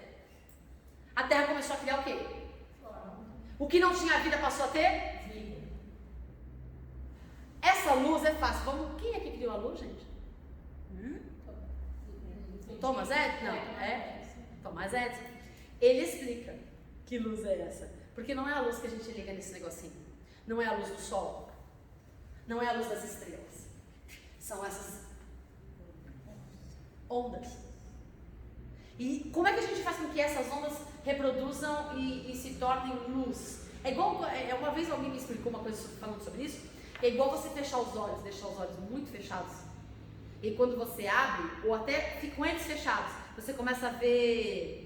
Speaker 1: A Terra começou a criar o quê? O que não tinha vida passou a ter vida. Essa luz é fácil. Quem é que criou a luz, gente? Thomas Edison? Não, é Thomas Edison. Ele explica que luz é essa. Porque não é a luz que a gente liga nesse negocinho. Não é a luz do sol. Não é a luz das estrelas. São essas ondas. E como é que a gente faz com que essas ondas reproduzam e se tornem luz? É igual, uma vez alguém me explicou uma coisa falando sobre isso. É igual você fechar os olhos, deixar os olhos muito fechados. E quando você abre, ou até ficam eles fechados, você começa a ver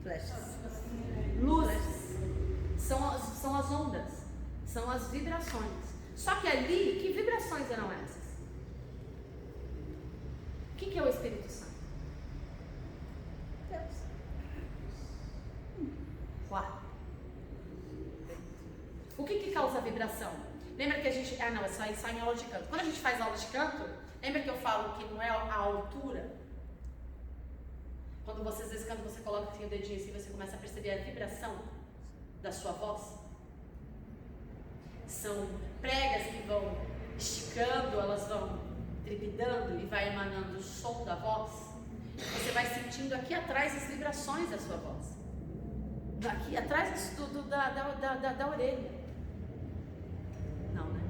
Speaker 4: Flechas.
Speaker 1: luzes. São as ondas, são as vibrações. Só que ali, que vibrações eram essas? O que é o Espírito Santo? Quatro. O que causa a vibração? Lembra que a gente... não, é só em aula de canto. Quando a gente faz aula de canto, lembra que eu falo que não é a altura? Quando você, às vezes, quando você coloca assim, o dedinho assim, você começa a perceber a vibração da sua voz. São pregas que vão esticando, elas vão trepidando e vai emanando o som da voz. Você vai sentindo aqui atrás as vibrações da sua voz. Aqui atrás da orelha. Não, né?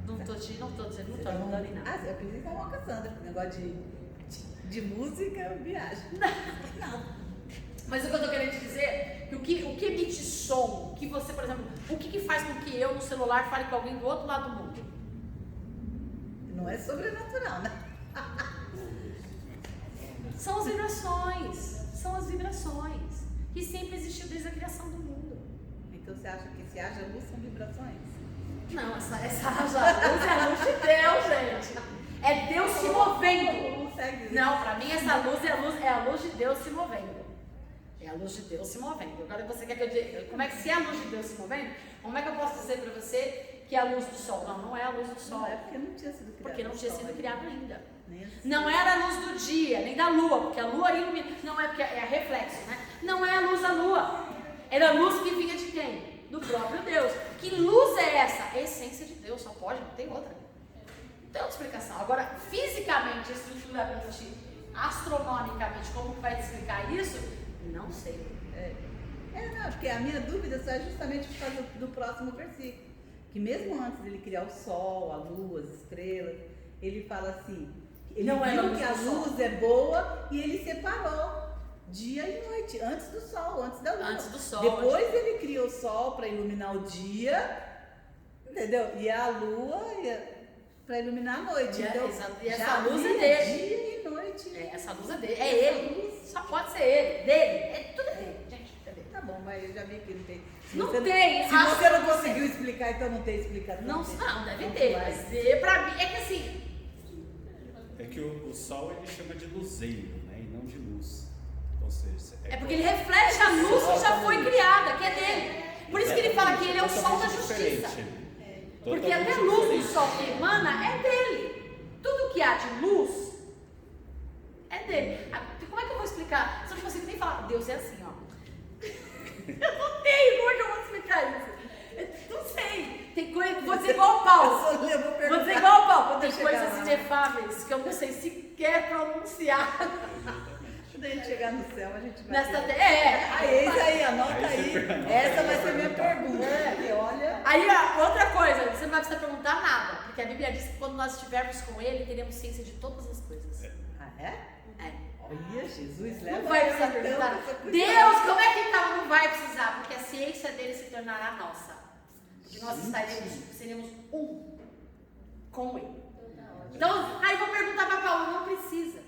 Speaker 1: Não tô dizendo, não tô ajudando em nada.
Speaker 4: Eu acredito que é uma Cassandra, negócio de música, eu viajo.
Speaker 1: Não. Mas o que eu tô querendo te dizer é que o que emite som, que você, por exemplo, o que faz com que eu no celular fale com alguém do outro lado do mundo?
Speaker 4: Não é sobrenatural, né?
Speaker 1: São as vibrações que sempre existiu desde a criação do mundo.
Speaker 4: Então você acha que se haja luz são vibrações?
Speaker 1: Não, essa luz é a luz de Deus, gente. É Deus se movendo. Não, pra mim essa luz é a luz de Deus se movendo. É a luz de Deus se movendo. Agora você quer que eu diga, como é que se é a luz de Deus se movendo, como é que eu posso dizer pra você que é a luz do sol? Não, não é a luz do sol.
Speaker 4: Não, é porque não tinha sido criado.
Speaker 1: Porque não tinha sido criado ainda.
Speaker 4: Assim.
Speaker 1: Não era a luz do dia, nem da lua, porque a lua ilumina. Não é porque é reflexo, né? Não é a luz da lua. Era a luz que vinha de quem? Do próprio Deus. Que luz é essa? A essência de Deus, só pode, não tem outra. Não tem outra explicação. Agora, fisicamente, estruturalmente, astronomicamente, como que vai explicar isso? Não sei.
Speaker 4: Não, porque a minha dúvida só é justamente por causa do próximo versículo. Que mesmo antes dele criar o sol, a lua, as estrelas, ele fala assim, ele
Speaker 1: não
Speaker 4: viu que a luz é boa e ele separou dia e noite, antes do sol, antes da lua.
Speaker 1: Antes do sol.
Speaker 4: Depois ele criou o sol para iluminar o dia, entendeu? E a lua para iluminar a noite. Então,
Speaker 1: e essa luz é dele.
Speaker 4: Dia e noite.
Speaker 1: Essa luz é dele. É ele. Só pode ser ele. Dele. É tudo dele. Gente, é dele.
Speaker 4: Tá bom, mas eu já vi que não tem.
Speaker 1: Não tem.
Speaker 4: Se você não conseguiu explicar, então não tem explicação.
Speaker 1: Não, deve ter. Mas pra mim, é que assim.
Speaker 7: É que o sol ele chama de luzeiro, né? E não de luz. Ou seja,
Speaker 1: É porque ele reflete a luz que já foi criada, que é dele. Por isso que ele fala que ele é o sol da justiça. Porque até a luz do sol que emana é dele. Tudo que há de luz é dele. Como é que eu vou explicar? Se eu não consigo nem falar, Deus é assim, ó. Eu não tenho, como é que eu vou explicar isso? Eu não sei. Tem coisa, vou dizer igual o Paulo. Vou dizer igual o Paulo. Tem coisas inefáveis que eu não sei sequer pronunciar.
Speaker 4: Quando a gente chegar no céu, a gente vai.
Speaker 1: Aí,
Speaker 4: aí, anota aí. Essa vai ser minha pergunta. Olha.
Speaker 1: Aí, outra coisa, você não vai precisar perguntar nada, porque a Bíblia diz que quando nós estivermos com Ele, teremos ciência de todas as coisas.
Speaker 4: Ah, é?
Speaker 1: É.
Speaker 4: Olha, Jesus, leva.
Speaker 1: Não vai precisar perguntar. Deus, como é que tá? Não vai precisar, porque a ciência dele se tornará nossa. Porque nós seremos um com Ele. Então, aí vou perguntar para Paulo, não precisa.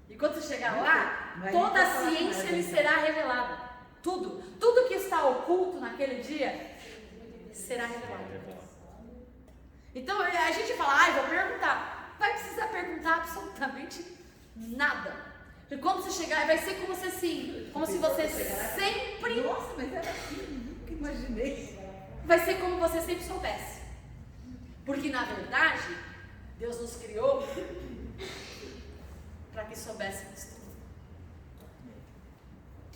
Speaker 1: E quando você chegar lá, toda a ciência lhe será revelada. Tudo que está oculto naquele dia será revelado. Então a gente fala, vou perguntar. Vai precisar perguntar absolutamente nada. E quando você chegar, vai ser como se assim, como se você sempre.
Speaker 4: Nossa, mas era assim, nunca imaginei.
Speaker 1: Vai ser como você sempre soubesse. Porque na verdade, Deus nos criou para que soubéssemos tudo.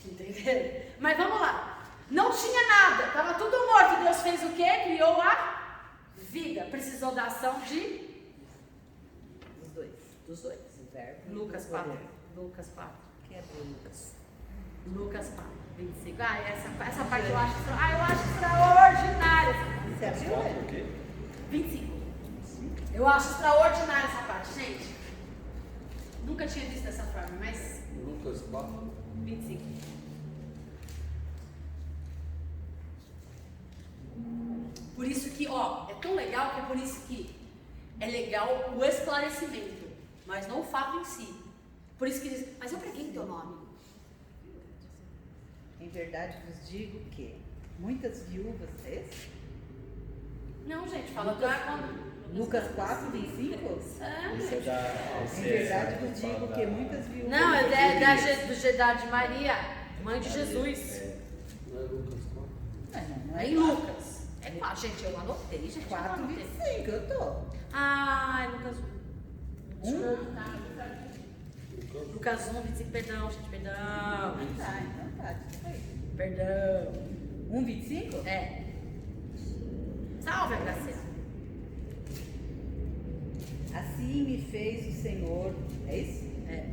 Speaker 1: Entenderam? Mas vamos lá. Não tinha nada, estava tudo morto. Deus fez o quê? Criou a vida. Precisou da ação de dos dois. Lucas 4. Lucas 4.
Speaker 4: Quem é Lucas?
Speaker 1: Lucas 4, 25. Essa parte eu acho extraordinária.
Speaker 4: Você abriu?
Speaker 1: 25. Eu acho extraordinária essa parte, gente. Nunca tinha visto dessa forma, mas.
Speaker 5: Lucas 4.
Speaker 1: 25. Por isso que, é tão legal que é por isso que é legal o esclarecimento, mas não o fato em si. Por isso que diz, mas eu preguei em teu nome.
Speaker 4: Em verdade vos digo que muitas viúvas, é esse?
Speaker 1: Não, gente, fala
Speaker 4: Lucas 4, 25?
Speaker 7: Isso é da.
Speaker 4: Em verdade vos digo que muitas viúvas.
Speaker 1: Não, da de Maria, mãe de Jesus.
Speaker 5: Não é Lucas 4?
Speaker 4: Não
Speaker 1: É em Lucas. É claro, gente, eu anotei, gente.
Speaker 4: 4, 25, eu tô.
Speaker 1: É Lucas 1. Lucas 1, 25, perdão, gente, perdão.
Speaker 4: Tá, então tá, desculpa aí.
Speaker 1: Perdão.
Speaker 4: 1, 25?
Speaker 1: É. Salve a Graciela.
Speaker 4: Assim me fez o Senhor, é isso?
Speaker 1: É.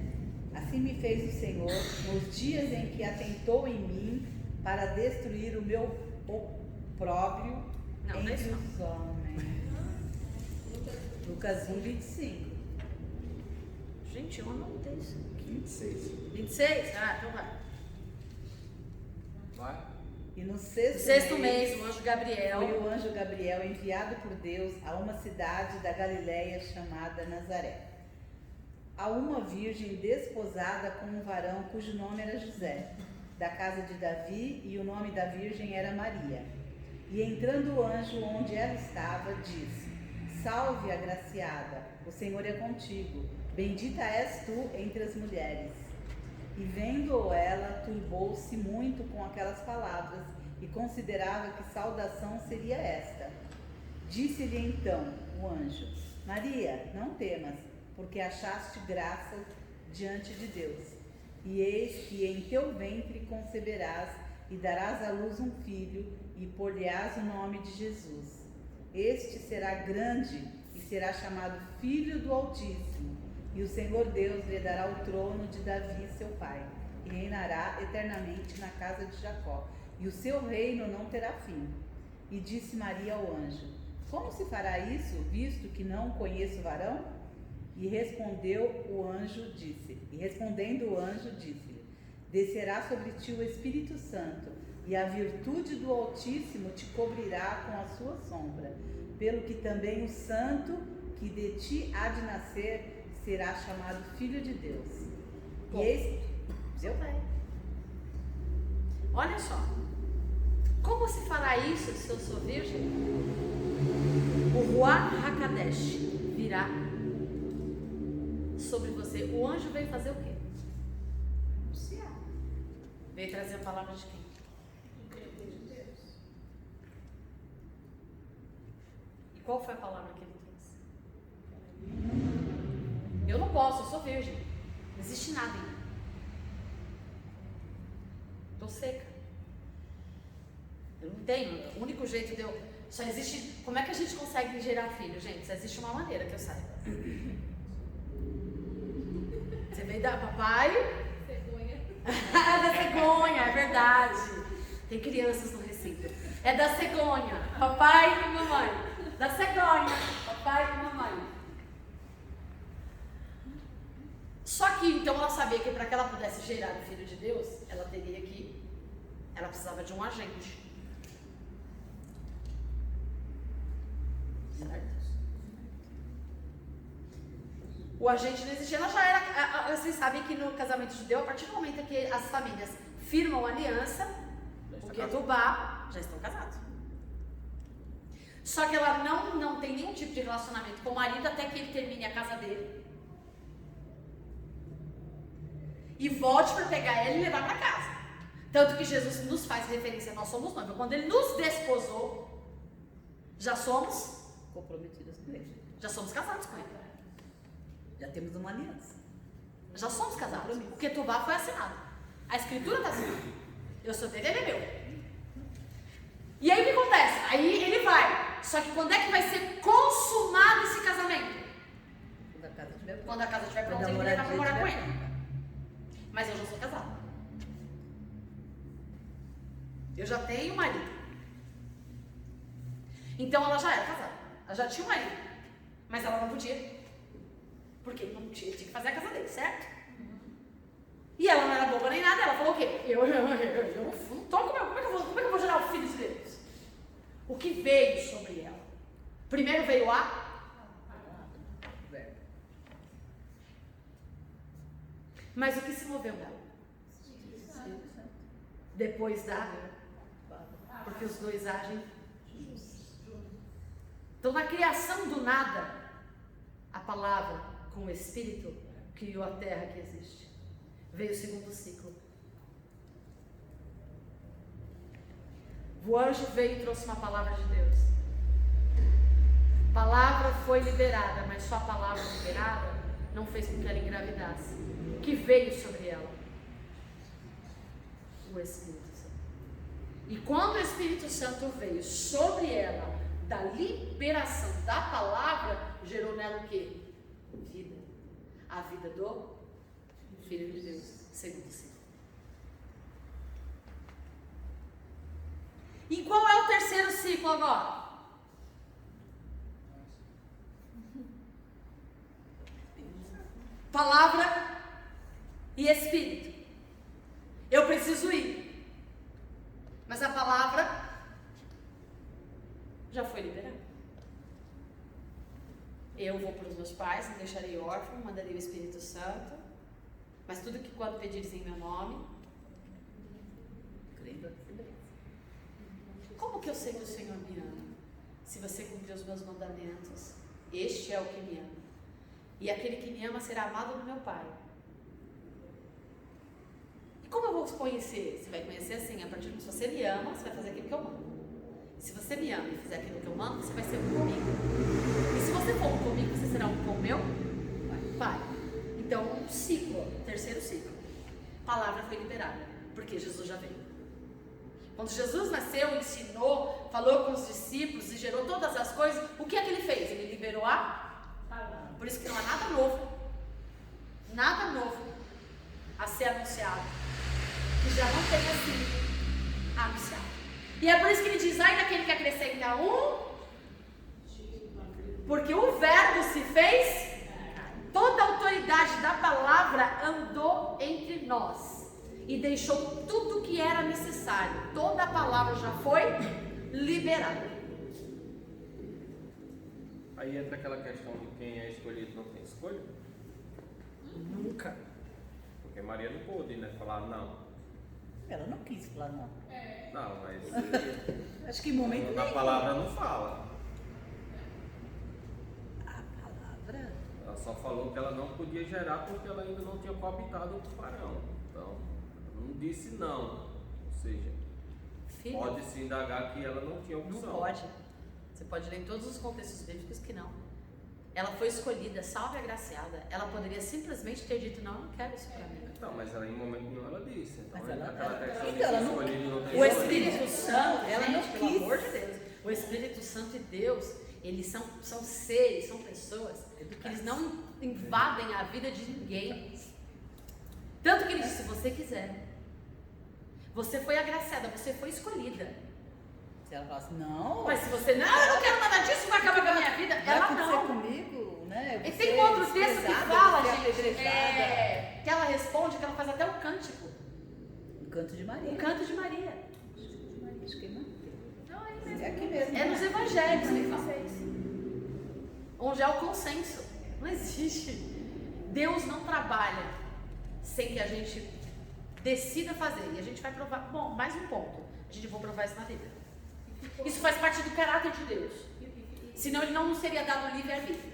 Speaker 4: Assim me fez o Senhor nos dias em que atentou em mim para destruir o meu opróbrio entre os homens. Lucas 1, 25.
Speaker 1: Gente, eu anotei isso.
Speaker 7: 26.
Speaker 1: 26? Então vai.
Speaker 3: Vai.
Speaker 4: E no
Speaker 1: No
Speaker 4: sexto
Speaker 1: sexto mês, o anjo
Speaker 4: foi
Speaker 1: Gabriel.
Speaker 4: o anjo Gabriel enviado por Deus a uma cidade da Galileia chamada Nazaré, a uma virgem desposada com um varão cujo nome era José, da casa de Davi, e o nome da virgem era Maria. E entrando o anjo onde ela estava, disse: Salve, agraciada, o Senhor é contigo, bendita és tu entre as mulheres. E vendo-o ela, turbou-se muito com aquelas palavras, e considerava que saudação seria esta. Disse-lhe então o anjo: Maria, não temas, porque achaste graça diante de Deus. E eis que em teu ventre conceberás e darás à luz um filho, e por-lhe-ás o nome de Jesus. Este será grande e será chamado Filho do Altíssimo, e o Senhor Deus lhe dará o trono de Davi, seu pai, e reinará eternamente na casa de Jacó, e o seu reino não terá fim. E disse Maria ao anjo: Como se fará isso, visto que não conheço varão? E respondendo o anjo, disse-lhe: Descerá sobre ti o Espírito Santo, e a virtude do Altíssimo te cobrirá com a sua sombra, pelo que também o santo que de ti há de nascer será chamado Filho de Deus.
Speaker 1: Bom,
Speaker 4: E eis...
Speaker 1: seu pai. Olha só. Como se fará isso se eu sou virgem? O Ruach HaKadosh virá sobre você. O anjo veio fazer o quê?
Speaker 6: Anunciar.
Speaker 1: Veio trazer a palavra de quem? E qual foi a palavra que ele trouxe? Eu não posso, eu sou virgem. Não existe nada em mim. Estou seca. Eu não tenho. O único jeito de eu... Só existe... Como é que a gente consegue gerar filho, gente? Só existe uma maneira que eu saiba. Você veio da papai...
Speaker 2: Cegonha.
Speaker 1: Da cegonha, é verdade. Tem crianças no recinto. É da cegonha. Papai e mamãe. Da cegonha. Papai e mamãe. Só que, então, ela sabia que para que ela pudesse gerar o Filho de Deus, ela precisava de um agente. Certo? O agente não existia, ela já era... Vocês sabem que no casamento judeu, a partir do momento que as famílias firmam aliança, o Ketubá, já estão casados. Só que ela não tem nenhum tipo de relacionamento com o marido até que ele termine a casa dele. E volte para pegar ela e levar para casa. Tanto que Jesus nos faz referência, nós somos noivos. Quando ele nos desposou, já somos
Speaker 4: comprometidas com ele.
Speaker 1: Já somos casados com ele.
Speaker 4: Já temos uma aliança.
Speaker 1: Já somos casados. O Ketubá foi assinado. A escritura está assinada. Eu sou dele, ele é meu. E aí o que acontece? Aí ele vai. Só que quando é que vai ser consumado esse casamento? Quando a casa estiver pronta, ele vai para morar com ele. Mas eu já sou casada. Eu já tenho marido. Então ela já era casada. Ela já tinha um marido. Mas ela não podia. Porque ele não tinha que fazer a casa dele, certo? E ela não era boba nem nada. Ela falou o quê? Eu não toco meu. Como é que eu vou gerar o Filho de Deus? O que veio sobre ela? Primeiro veio a... Mas o que se moveu nela? Depois da... Porque os dois agem juntos. Então, na criação do nada, a palavra com o Espírito criou a terra que existe. Veio o segundo ciclo. O anjo veio e trouxe uma palavra de Deus. A palavra foi liberada, mas só a palavra liberada não fez com que ela engravidasse. O que veio sobre ela? O Espírito Santo. E quando o Espírito Santo veio sobre ela, da liberação da palavra, gerou nela o quê? Vida. A vida do Filho de Deus, segundo ciclo. E qual é o terceiro ciclo agora? Palavra e Espírito. Eu preciso ir. Mas a palavra já foi liberada. Eu vou para os meus pais, não deixarei órfão, mandarei o Espírito Santo. Mas tudo que quando pedires em meu nome, que eu sei que o Senhor me ama? Se você cumprir os meus mandamentos, este é o que me ama. E aquele que me ama será amado do meu Pai. E como eu vou conhecer? Você vai conhecer assim, a partir de se você me ama, você vai fazer aquilo que eu mando. E se você me ama e fizer aquilo que eu mando, você vai ser um comigo. E se você for um comigo, você será um com o meu Pai. Então, um ciclo, terceiro ciclo. A palavra foi liberada, porque Jesus já veio. Quando Jesus nasceu, ensinou, falou com os discípulos e gerou todas as coisas, o que é que ele fez? Ele liberou a palavra. Por isso que não há nada novo a ser anunciado, que já não tenha sido anunciado. E é por isso que ele diz, ai daquele que acrescenta porque o verbo se fez, toda a autoridade da palavra andou entre nós. E deixou tudo o que era necessário. Toda a palavra já foi liberada.
Speaker 3: Aí entra aquela questão de quem é escolhido não tem escolha.
Speaker 1: Nunca.
Speaker 3: Porque Maria não pôde, né? Falar não.
Speaker 4: Ela não quis falar não.
Speaker 3: Não, mas
Speaker 4: Acho que em momento
Speaker 3: na
Speaker 4: nenhum.
Speaker 3: palavra não fala.
Speaker 4: A palavra?
Speaker 3: Ela só falou que ela não podia gerar porque ela ainda não tinha coabitado o tubarão. Então, não disse não. Ou seja,
Speaker 1: Filho,
Speaker 3: pode se indagar que ela não tinha opção.
Speaker 1: não pode. Você pode ler em todos os contextos bíblicos que não. Ela foi escolhida, salva e agraciada. Ela poderia simplesmente ter dito, não, eu não quero isso pra mim.
Speaker 3: Então, mas ela em momento nenhum ela disse. Então,
Speaker 4: Mas ela-
Speaker 3: aquela questão
Speaker 4: então,
Speaker 3: de
Speaker 4: ela
Speaker 3: ser
Speaker 4: não-
Speaker 3: escolhido não tem
Speaker 1: O
Speaker 3: escolha.
Speaker 1: Espírito Santo,
Speaker 4: Ela não
Speaker 1: gente, pelo
Speaker 4: quis.
Speaker 1: amor de Deus, o Espírito Santo e Deus, eles são seres, são pessoas que eles não invadem a vida de ninguém. Tanto que ele disse, se você quiser, você foi agraciada, você foi escolhida.
Speaker 4: Se ela falasse, não,
Speaker 1: Mas se você, não, eu não quero nada disso, vai acabar com a minha vida,
Speaker 4: vai
Speaker 1: ela
Speaker 4: acontecer
Speaker 1: não.
Speaker 4: comigo, né?
Speaker 1: E
Speaker 4: Você
Speaker 1: tem um outro texto que
Speaker 4: desprezada,
Speaker 1: fala,
Speaker 4: você é
Speaker 1: gente,
Speaker 4: apedrejada.
Speaker 1: que ela responde, que ela faz até um cântico.
Speaker 4: O canto de Maria.
Speaker 1: Um canto de Maria.
Speaker 4: Acho que não.
Speaker 6: Não, é
Speaker 4: É aqui mesmo.
Speaker 1: É nos evangelhos que fala.
Speaker 6: 16.
Speaker 1: Onde é o consenso. Não existe. Deus não trabalha sem que a gente decida fazer. E a gente vai provar. Bom, mais um ponto. A gente vai provar isso na Bíblia. Isso faz parte do caráter de Deus. Senão ele não nos teria dado livre-arbítrio.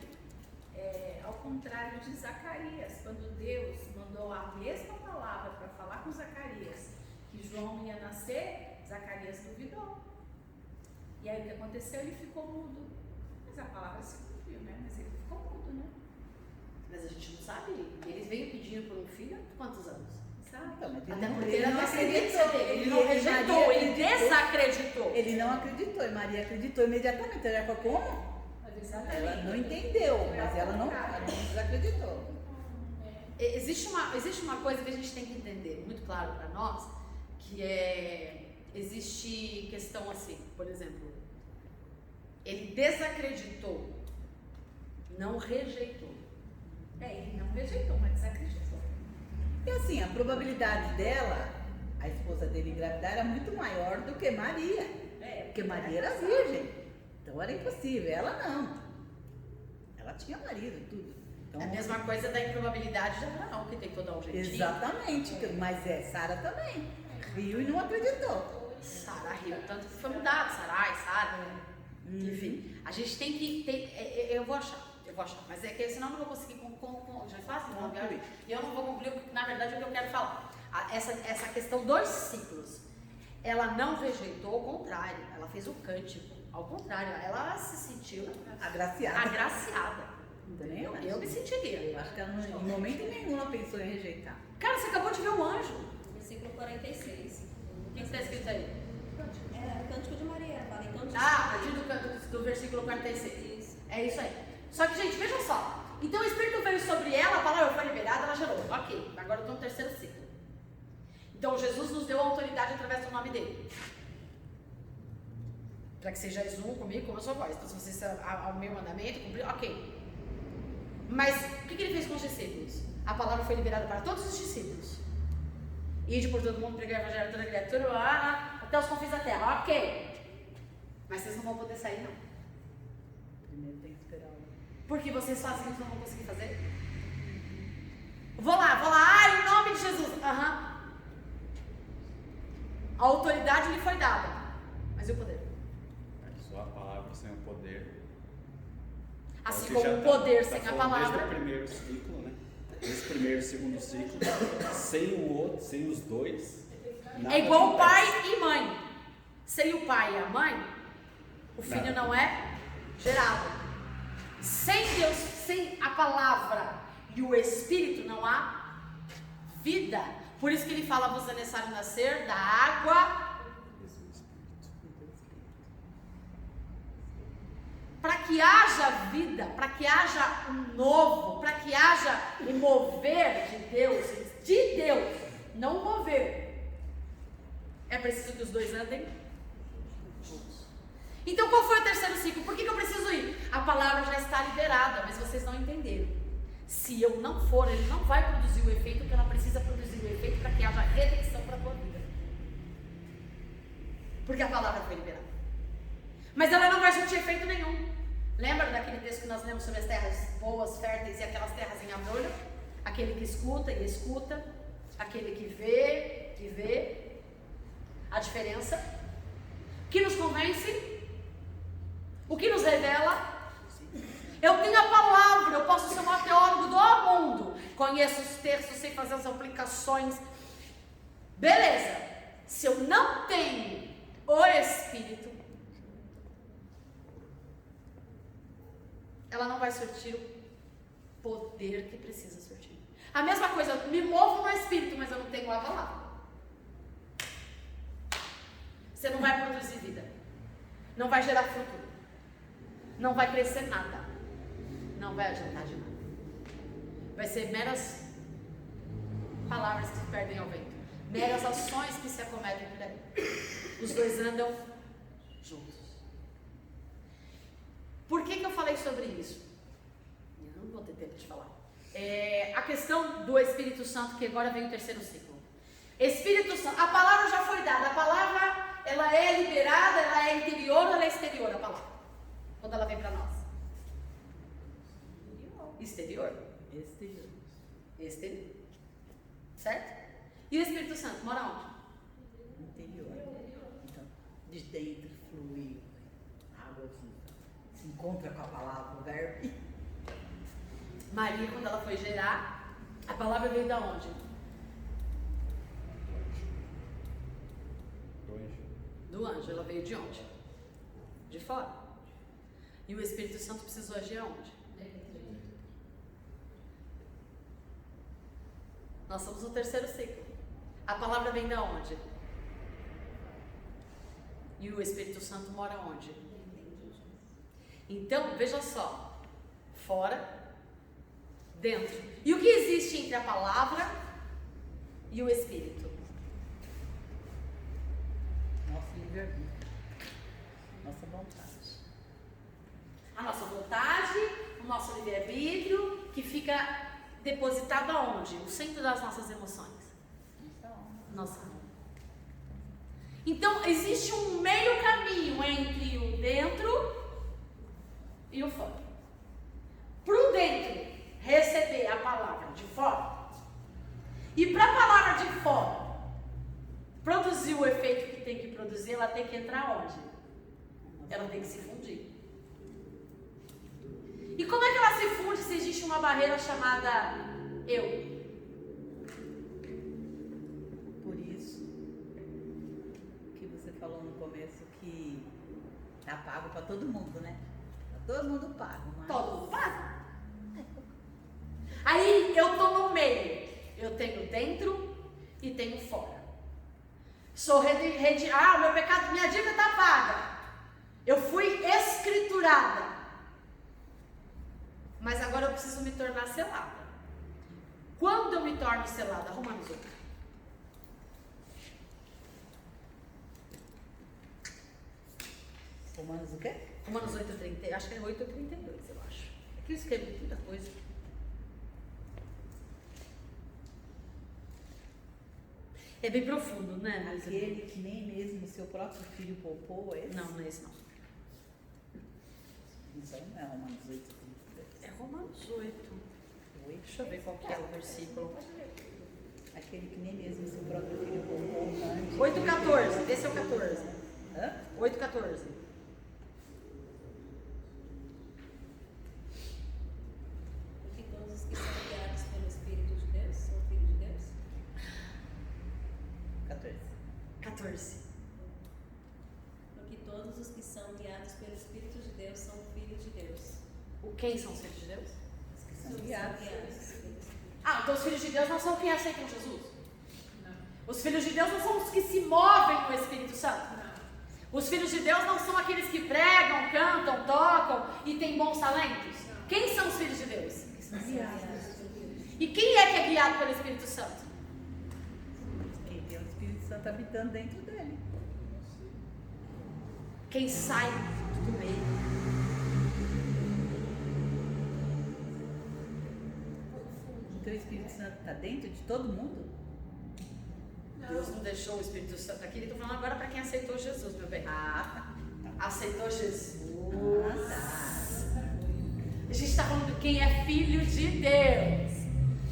Speaker 6: Ao contrário de Zacarias, quando Deus mandou a mesma palavra para falar com Zacarias, que João ia nascer, Zacarias duvidou. E aí o que aconteceu? Ele ficou mudo. Mas a palavra se cumpriu, né? Mas ele ficou mudo, né?
Speaker 1: Mas a gente não sabe. Eles veio pedindo por um filho há quantos anos?
Speaker 6: Sabe?
Speaker 4: Então, mas
Speaker 1: Até
Speaker 4: não-
Speaker 1: porque ele não
Speaker 4: acreditou.
Speaker 1: acreditou. Ele não rejeitou,
Speaker 4: Maria
Speaker 1: ele desacreditou.
Speaker 4: Ele não acreditou e Maria acreditou imediatamente. Ela falou, como? Ela não entendeu, mas ela não desacreditou.
Speaker 1: Existe uma coisa que a gente tem que entender, muito claro para nós, que existe questão assim, por exemplo, ele desacreditou, não rejeitou.
Speaker 6: Ele não rejeitou, mas desacreditou.
Speaker 4: E assim, a probabilidade dela, a esposa dele engravidar, era muito maior do que Maria. Porque Maria era virgem. Então era impossível. Ela não. Ela tinha marido e tudo. Então,
Speaker 1: É a mesma coisa da improbabilidade de Abraão, que tentou dar um jeitinho.
Speaker 4: exatamente. Mas Sara também. Riu e não acreditou.
Speaker 1: Sara riu, tanto que foi mudado, Sarai, Sara. Enfim, a gente tem que. Eu vou achar. Mas é que senão eu não vou conseguir. Já faço, não, e eu não vou concluir, na verdade, o que eu quero falar. Essa questão dos ciclos. Ela não rejeitou, ao contrário, ela fez o cântico. Ao contrário, ela se sentiu
Speaker 4: Agraciada.
Speaker 1: agraciada.
Speaker 4: Também
Speaker 1: Entendeu?
Speaker 4: acho.
Speaker 1: Eu me sentiria.
Speaker 4: Eu acho que ela não, em momento nenhum ela pensou em rejeitar.
Speaker 1: Cara, você acabou de ver um anjo.
Speaker 8: Versículo 46.
Speaker 1: O que está escrito aí?
Speaker 8: É Cântico de Maria, fala em Cântico.
Speaker 1: Ah, a partir do versículo 46.
Speaker 8: Isso.
Speaker 1: É isso aí. Só que, gente, vejam só. Então o Espírito veio sobre ela, a palavra foi liberada, ela gerou. Ok, agora eu estou no terceiro ciclo. Então Jesus nos deu autoridade através do nome dele. Para que sejais um comigo, como a sua voz. Então, se vocês ao meu mandamento, cumprir, ok. Mas o que ele fez com os discípulos? A palavra foi liberada para todos os discípulos. Ide por todo mundo, pregar o evangelho a toda criatura, até os confins da terra. Ok. Mas vocês não vão poder sair, não.
Speaker 4: Primeiro tem que esperar.
Speaker 1: Porque vocês sozinhos não vão conseguir fazer. Vou lá, em nome de Jesus. Aham. A autoridade lhe foi dada, mas e o poder?
Speaker 7: sem o poder.
Speaker 1: Assim
Speaker 7: Que
Speaker 1: como
Speaker 7: já
Speaker 1: o poder
Speaker 7: tá
Speaker 1: sem a
Speaker 7: falando
Speaker 1: palavra.
Speaker 7: Desde o primeiro ciclo, né? Desde o primeiro e segundo ciclo, sem o outro, sem os dois. Nada
Speaker 1: É igual o
Speaker 7: acontece.
Speaker 1: pai e mãe. Sem o pai e a mãe, o filho
Speaker 7: Nada.
Speaker 1: não é gerado. Sem Deus, sem a palavra e o Espírito, não há vida. Por isso que ele fala: vos é necessário nascer da água. Para que haja vida, para que haja um novo, para que haja o mover de Deus, não o mover, é preciso que os dois andem juntos. Então qual foi o terceiro ciclo? Por que eu preciso ir? A palavra já está liberada, mas vocês não entenderam. Se eu não for, ele não vai produzir o efeito que ela precisa produzir o efeito para que haja redenção para a tua vida. Porque a palavra foi liberada. Mas ela não vai surtir efeito nenhum. Lembra daquele texto que nós lemos sobre as terras boas, férteis e aquelas terras em abrolho? Aquele que escuta e escuta, aquele que vê e vê. A diferença? O que nos convence? O que nos revela? Eu tenho a palavra, eu posso ser o maior teólogo do mundo. Conheço os textos, sei fazer as aplicações. Beleza. Se eu não tenho o Espírito, ela não vai surtir o poder que precisa surtir. A mesma coisa, eu me movo no Espírito, mas eu não tenho a palavra. Você não vai produzir vida. Não vai gerar fruto. Não vai crescer nada. Não vai adiantar de nada. Vai ser meras palavras que se perdem ao vento. Meras ações que se acometem por aí. Os dois andam juntos. Por que eu falei sobre isso? Eu não vou ter tempo de falar. A questão do Espírito Santo, que agora vem o terceiro ciclo. Espírito Santo, a palavra já foi dada. A palavra, ela é liberada, ela é interior ou ela é exterior, a palavra? Quando ela vem para nós. Exterior?
Speaker 4: Exterior.
Speaker 1: Exterior. Certo? E o Espírito Santo mora onde?
Speaker 4: Interior. Então, de dentro flui água viva. Se encontra com a palavra, o verbo.
Speaker 1: Maria, quando ela foi gerar, a palavra veio da onde? Do anjo. Ela veio de onde? De fora. E o Espírito Santo precisou agir aonde? Nós somos no terceiro ciclo. A palavra vem da onde? E o Espírito Santo mora onde? Então, veja só. Fora, dentro. E o que existe entre a palavra e o Espírito?
Speaker 4: Nosso livre-arbítrio. Nossa vontade.
Speaker 1: A nossa vontade, o nosso livre-arbítrio, que fica depositado aonde? O centro das nossas emoções. Nossa alma. Então, existe um meio caminho entre o dentro e o fora. Para o dentro receber a palavra de fora, e para a palavra de fora produzir o efeito que tem que produzir, ela tem que entrar onde? Ela tem que se fundir. E como é que ela se funde se existe uma barreira chamada eu?
Speaker 4: Por isso que você falou no começo que tá pago para todo mundo, né? Tá todo mundo pago. Mas...
Speaker 1: Todo mundo paga. Aí eu tô no meio. Eu tenho dentro e tenho fora. Sou meu pecado, minha dívida tá paga. Eu fui escriturada. Mas agora eu preciso me tornar selada. Quando eu me torno selada? Romanos 8.
Speaker 4: Romanos o quê?
Speaker 1: Romanos 8:30, acho que é 8:32, eu acho. É que eu escrevo muita coisa. É bem profundo, né?
Speaker 4: Aquele que nem mesmo o seu próprio filho poupou, é esse?
Speaker 1: Não, não é esse não.
Speaker 4: Isso aí não é Romanos 8.
Speaker 1: É Romanos 8. Deixa eu ver qual que é o versículo.
Speaker 4: Aquele que nem mesmo o seu próprio filho poupou antes.
Speaker 1: 8:14, esse é o 14.
Speaker 4: Hã?
Speaker 1: 8:14.
Speaker 8: Deus são filhos de Deus.
Speaker 1: O quem são os filhos de Deus?
Speaker 4: São guiados.
Speaker 1: Ah, então os filhos de Deus não são quem aceitam Jesus? Os filhos de Deus não são os que se movem no Espírito Santo? Os filhos de Deus não são aqueles que pregam, cantam, tocam e têm bons talentos? Quem são os filhos de Deus? E quem é que é guiado pelo Espírito Santo?
Speaker 4: Quem tem o Espírito Santo habitando dentro dele.
Speaker 1: Quem sai do meio.
Speaker 4: Então o Espírito Santo está dentro de todo mundo?
Speaker 1: Deus não deixou o Espírito Santo aqui. Estou falando agora para quem aceitou Jesus, meu bem. Aceitou Jesus. A gente está falando de quem é filho de Deus.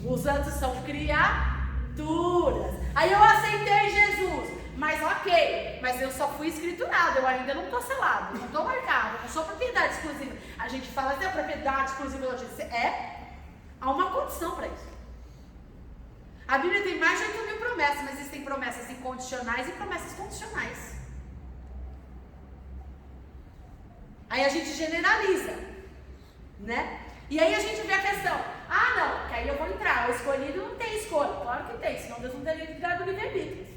Speaker 1: Os anjos são criaturas. Aí eu aceitei Jesus. Mas ok, mas eu só fui escriturado, eu ainda não estou selado, não estou marcado, não sou propriedade exclusiva. A gente fala assim, é propriedade exclusiva da gente. Há uma condição para isso. A Bíblia tem mais de 8.000 promessas, mas existem promessas incondicionais e promessas condicionais. Aí a gente generaliza, né? E aí a gente vê a questão, não, que aí eu vou entrar, o escolhido não tem escolha. Claro que tem, senão Deus não teria dado o livre-arbítrio.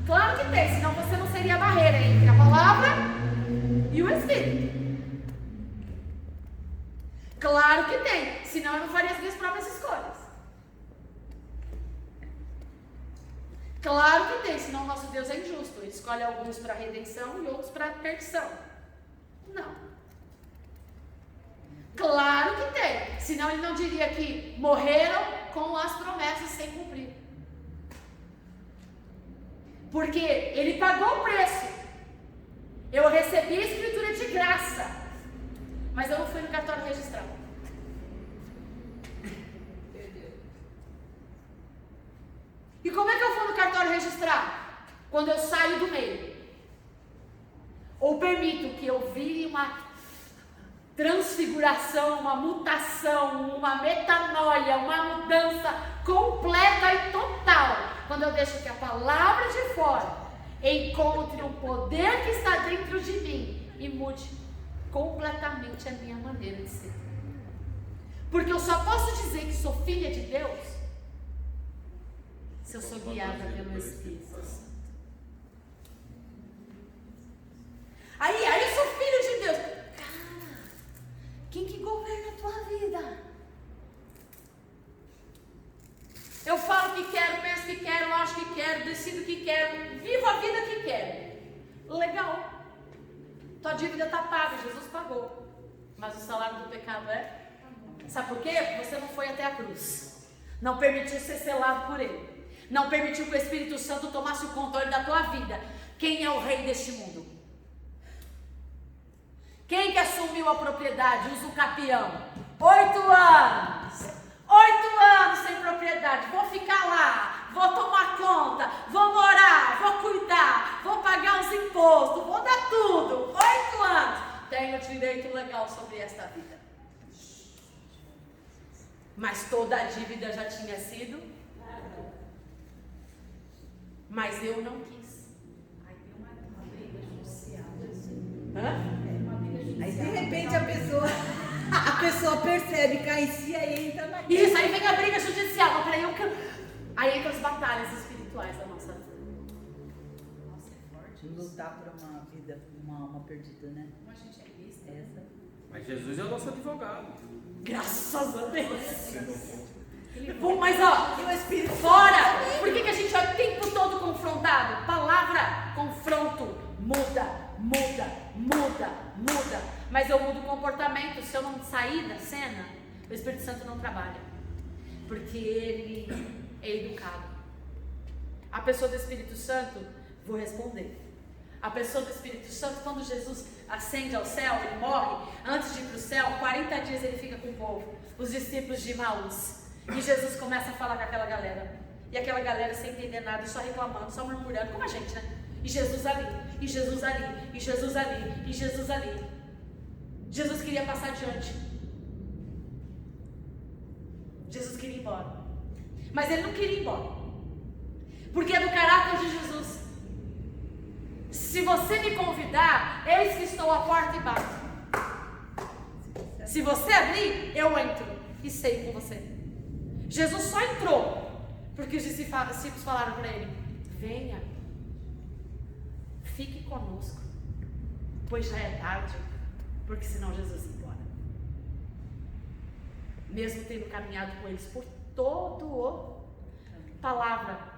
Speaker 1: Claro que tem, senão você não seria a barreira entre a palavra e o Espírito. Claro que tem, senão eu não faria as minhas próprias escolhas. Claro que tem, senão o nosso Deus é injusto. Ele escolhe alguns para redenção e outros para perdição. Não. Claro que tem, senão ele não diria que morreram com as promessas sem cumprir. Porque ele pagou o preço. Eu recebi a escritura de graça, mas eu não fui no cartório registrar. E como é que eu vou no cartório registrar? Quando eu saio do meio. Ou permito que eu vire uma transfiguração, uma mutação, uma metanoia, uma mudança completa e total. Quando eu deixo que a palavra de fora encontre um poder que está dentro de mim e mude completamente a minha maneira de ser. Porque eu só posso dizer que sou filha de Deus se eu sou guiada pelo Espírito Santo. Aí eu sou filho de Deus. Cara, quem que governa a tua vida? Eu falo que quero, penso que quero, acho que quero, decido que quero, vivo a vida que quero. Legal. Tua dívida está paga, Jesus pagou. Mas o salário do pecado é? Sabe por quê? Você não foi até a cruz. Não permitiu ser selado por Ele. Não permitiu que o Espírito Santo tomasse o controle da tua vida. Quem é o rei deste mundo? Quem que assumiu a propriedade? Usa o capião. 8 anos. 8 anos sem propriedade. Vou ficar lá. Vou tomar conta. Vou morar. Vou cuidar. Vou pagar os impostos. Vou dar tudo. 8 anos. Tenho direito legal sobre esta vida. Mas toda a dívida já tinha sido. Mas eu não quis.
Speaker 6: Aí tem uma briga judicial.
Speaker 4: Aí de repente a pessoa percebe, cai em si, aí entra na
Speaker 1: Isso, aí vem a briga judicial. Mas peraí, aí entra as batalhas espirituais da nossa vida.
Speaker 6: Nossa, é forte.
Speaker 4: lutar por uma vida, uma alma perdida, né?
Speaker 6: Como a gente é vista.
Speaker 4: Essa.
Speaker 3: Mas Jesus é o nosso advogado.
Speaker 1: Graças a Deus. Mas ó, e o Espírito fora. Por que a gente é o tempo todo confrontado? Palavra, confronto, muda. Mas eu mudo o comportamento. Se eu não sair da cena, o Espírito Santo não trabalha. Porque ele é educado. A pessoa do Espírito Santo, vou responder. A pessoa do Espírito Santo, quando Jesus ascende ao céu, ele morre, antes de ir para o céu, 40 dias ele fica com o povo, os discípulos de Emaús. E Jesus começa a falar com aquela galera. E aquela galera sem entender nada, só reclamando, só murmurando, como a gente, né? E Jesus ali, e Jesus ali, e Jesus ali, e Jesus ali. Jesus queria passar adiante. Jesus queria ir embora. Mas ele não queria ir embora. Porque é do caráter de Jesus Se você me convidar, eis que estou à porta e bato. Se você abrir, eu entro e sei com você. Jesus só entrou porque os discípulos falaram para ele: venha, fique conosco, pois já é tarde, porque senão Jesus ia embora. Mesmo tendo caminhado com eles por todo o palavra.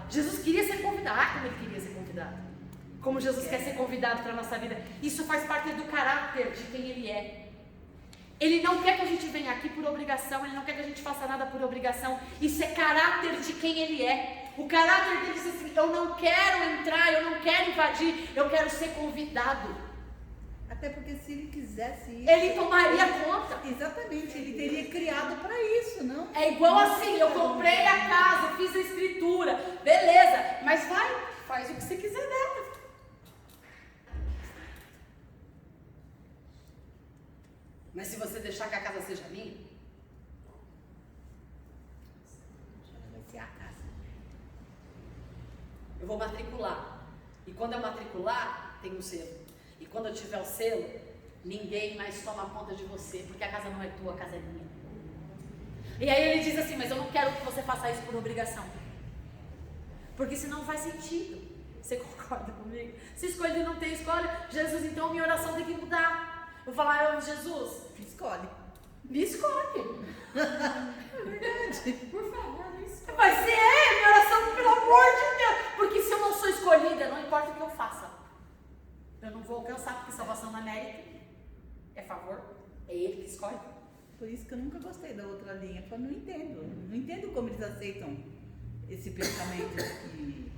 Speaker 1: Jesus queria ser convidado. Como ele queria ser convidado? Como Jesus quer ser convidado para a nossa vida. Isso faz parte do caráter de quem ele é. Ele não quer que a gente venha aqui por obrigação. Ele não quer que a gente faça nada por obrigação. Isso é caráter de quem ele é. O caráter dele diz assim: eu não quero entrar, eu não quero invadir, eu quero ser convidado.
Speaker 4: Até porque se ele quisesse isso,
Speaker 1: Ele tomaria conta.
Speaker 4: Exatamente, ele teria criado para isso, não?
Speaker 1: É igual assim: eu comprei a casa, fiz a escritura, beleza, mas faz o que você quiser dela. Mas se você deixar que a casa seja minha,
Speaker 4: Vai ser a casa.
Speaker 1: eu vou matricular. E quando eu matricular, tem um selo. E quando eu tiver o selo, ninguém mais toma conta de você, porque a casa não é tua, a casa é minha. E aí ele diz assim: mas eu não quero que você faça isso por obrigação, porque senão não faz sentido. Você concorda comigo? Se escolher não tem escolha, Jesus, então minha oração tem que mudar. Eu vou falar: Jesus,
Speaker 4: Escolhe.
Speaker 1: me escolhe.
Speaker 4: É verdade.
Speaker 6: Por favor, não escolha.
Speaker 1: Vai ser minha oração, pelo amor de Deus. Porque se eu não sou escolhida, não importa o que eu faça, eu não vou alcançar, porque salvação não é mérito, é favor, é ele que escolhe.
Speaker 4: Por isso que eu nunca gostei da outra linha, porque eu não entendo como eles aceitam esse pensamento que...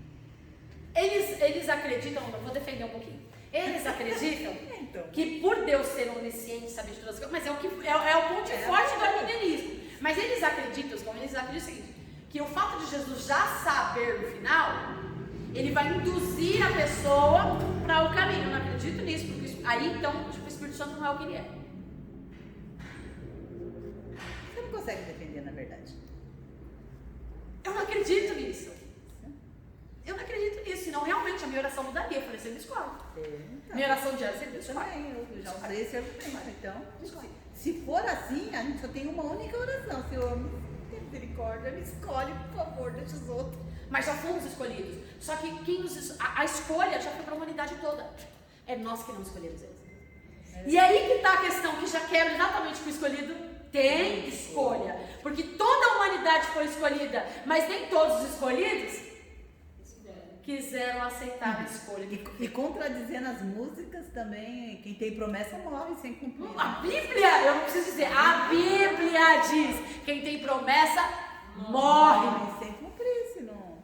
Speaker 1: Eles acreditam, eu vou defender um pouquinho, eles acreditam
Speaker 4: Então.
Speaker 1: que por Deus ser onisciente, saber de todas as coisas, mas é o ponto forte do arminianismo, mas eles acreditam o seguinte, que o fato de Jesus já saber no final, ele vai induzir a pessoa para o caminho. Eu não acredito nisso, porque aí então o Espírito Santo não é o que ele é.
Speaker 4: Você não consegue defender, na verdade.
Speaker 1: Eu não acredito nisso. Senão realmente a minha oração mudaria. Eu falei: você me escolhe.
Speaker 4: Então.
Speaker 1: Minha oração diária você me escolhe.
Speaker 4: Também, eu já usei esse argumento. Então, se for assim, a gente só tem uma única oração. Se eu amo, tem misericórdia, me escolhe, por favor, deixa os outros.
Speaker 1: Mas já fomos escolhidos. Só que a escolha já foi para a humanidade toda. É nós que não escolhemos eles. E aí que está a questão, que já quebra exatamente com o escolhido. Tem escolha. Porque toda a humanidade foi escolhida, mas nem todos os escolhidos quiseram aceitar a escolha.
Speaker 4: E contradizendo as músicas também, quem tem promessa morre sem cumprir.
Speaker 1: A Bíblia, eu não preciso dizer, a Bíblia diz: quem tem promessa morre.
Speaker 4: Sem cumprir, senão...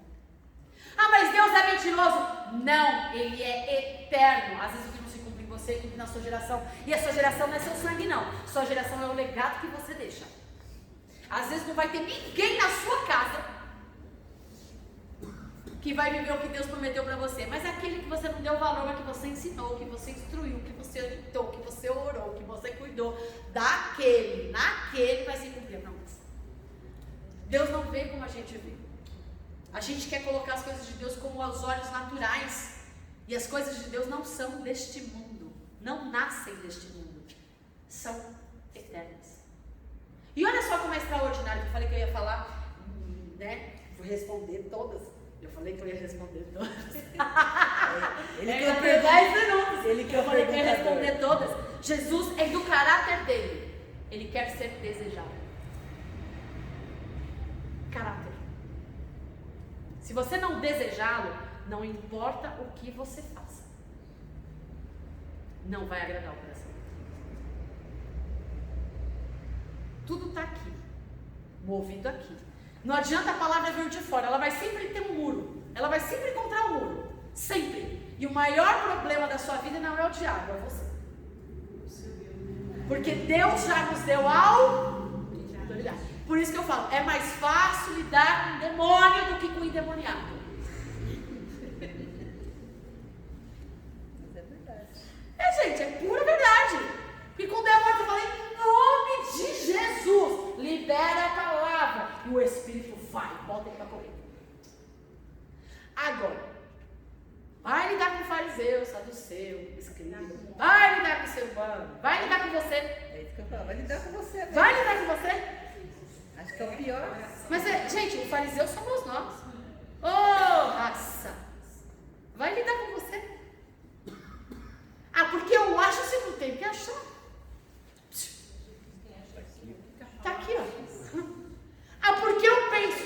Speaker 1: Ah, mas Deus é mentiroso. Não, Ele é eterno. Às vezes o que não se cumpre em você, cumpre na sua geração. E a sua geração não é seu sangue, não. Sua geração é o legado que você deixa. Às vezes não vai ter ninguém na sua casa que vai viver o que Deus prometeu para você, mas é aquele que você não deu valor, que você ensinou, que você instruiu, que você orientou, que você orou, que você cuidou, naquele vai se cumprir a promessa. Deus não vê como a gente vê. A gente quer colocar as coisas de Deus como aos olhos naturais, e as coisas de Deus não são deste mundo, não nascem deste mundo, são eternas. E olha só como é extraordinário, que eu falei que eu ia falar, né? Vou responder todas. Eu falei que eu ia responder todas.
Speaker 4: Ele
Speaker 1: Eu
Speaker 4: que
Speaker 1: ia
Speaker 4: eu
Speaker 1: ter 10 minutos.
Speaker 4: Ele que
Speaker 1: eu
Speaker 4: é o
Speaker 1: falei que eu ia
Speaker 4: perguntador.
Speaker 1: responder todas. Jesus é do caráter dele. Ele quer ser desejado. Caráter. Se você não desejá-lo, não importa o que você faça, não vai agradar o coração. Tudo está aqui, movido aqui. Não adianta a palavra vir de fora, ela vai sempre ter um muro, ela vai sempre encontrar um muro, sempre. E o maior problema da sua vida não é o diabo, é você. Porque Deus já nos deu autoridade. Por isso que eu falo, é mais fácil lidar com um demônio do que com um endemoniado.
Speaker 4: Mas é verdade.
Speaker 1: Gente, é pura verdade. E com o demônio eu falei, em nome de Jesus, libera a palavra. E o Espírito vai, bota ele para correr. fariseu, saduceu, escriba. Vai lidar com o ser humano. Vai lidar com você.
Speaker 4: É isso que eu falo, vai lidar com você. Né?
Speaker 1: Vai lidar com você.
Speaker 4: Acho que é o pior.
Speaker 1: Mas, gente, o fariseu somos nós. Ô, raça. Vai lidar com você. Ah, porque eu acho que você não tem que achar. Tá aqui, ó. Ah, porque eu penso.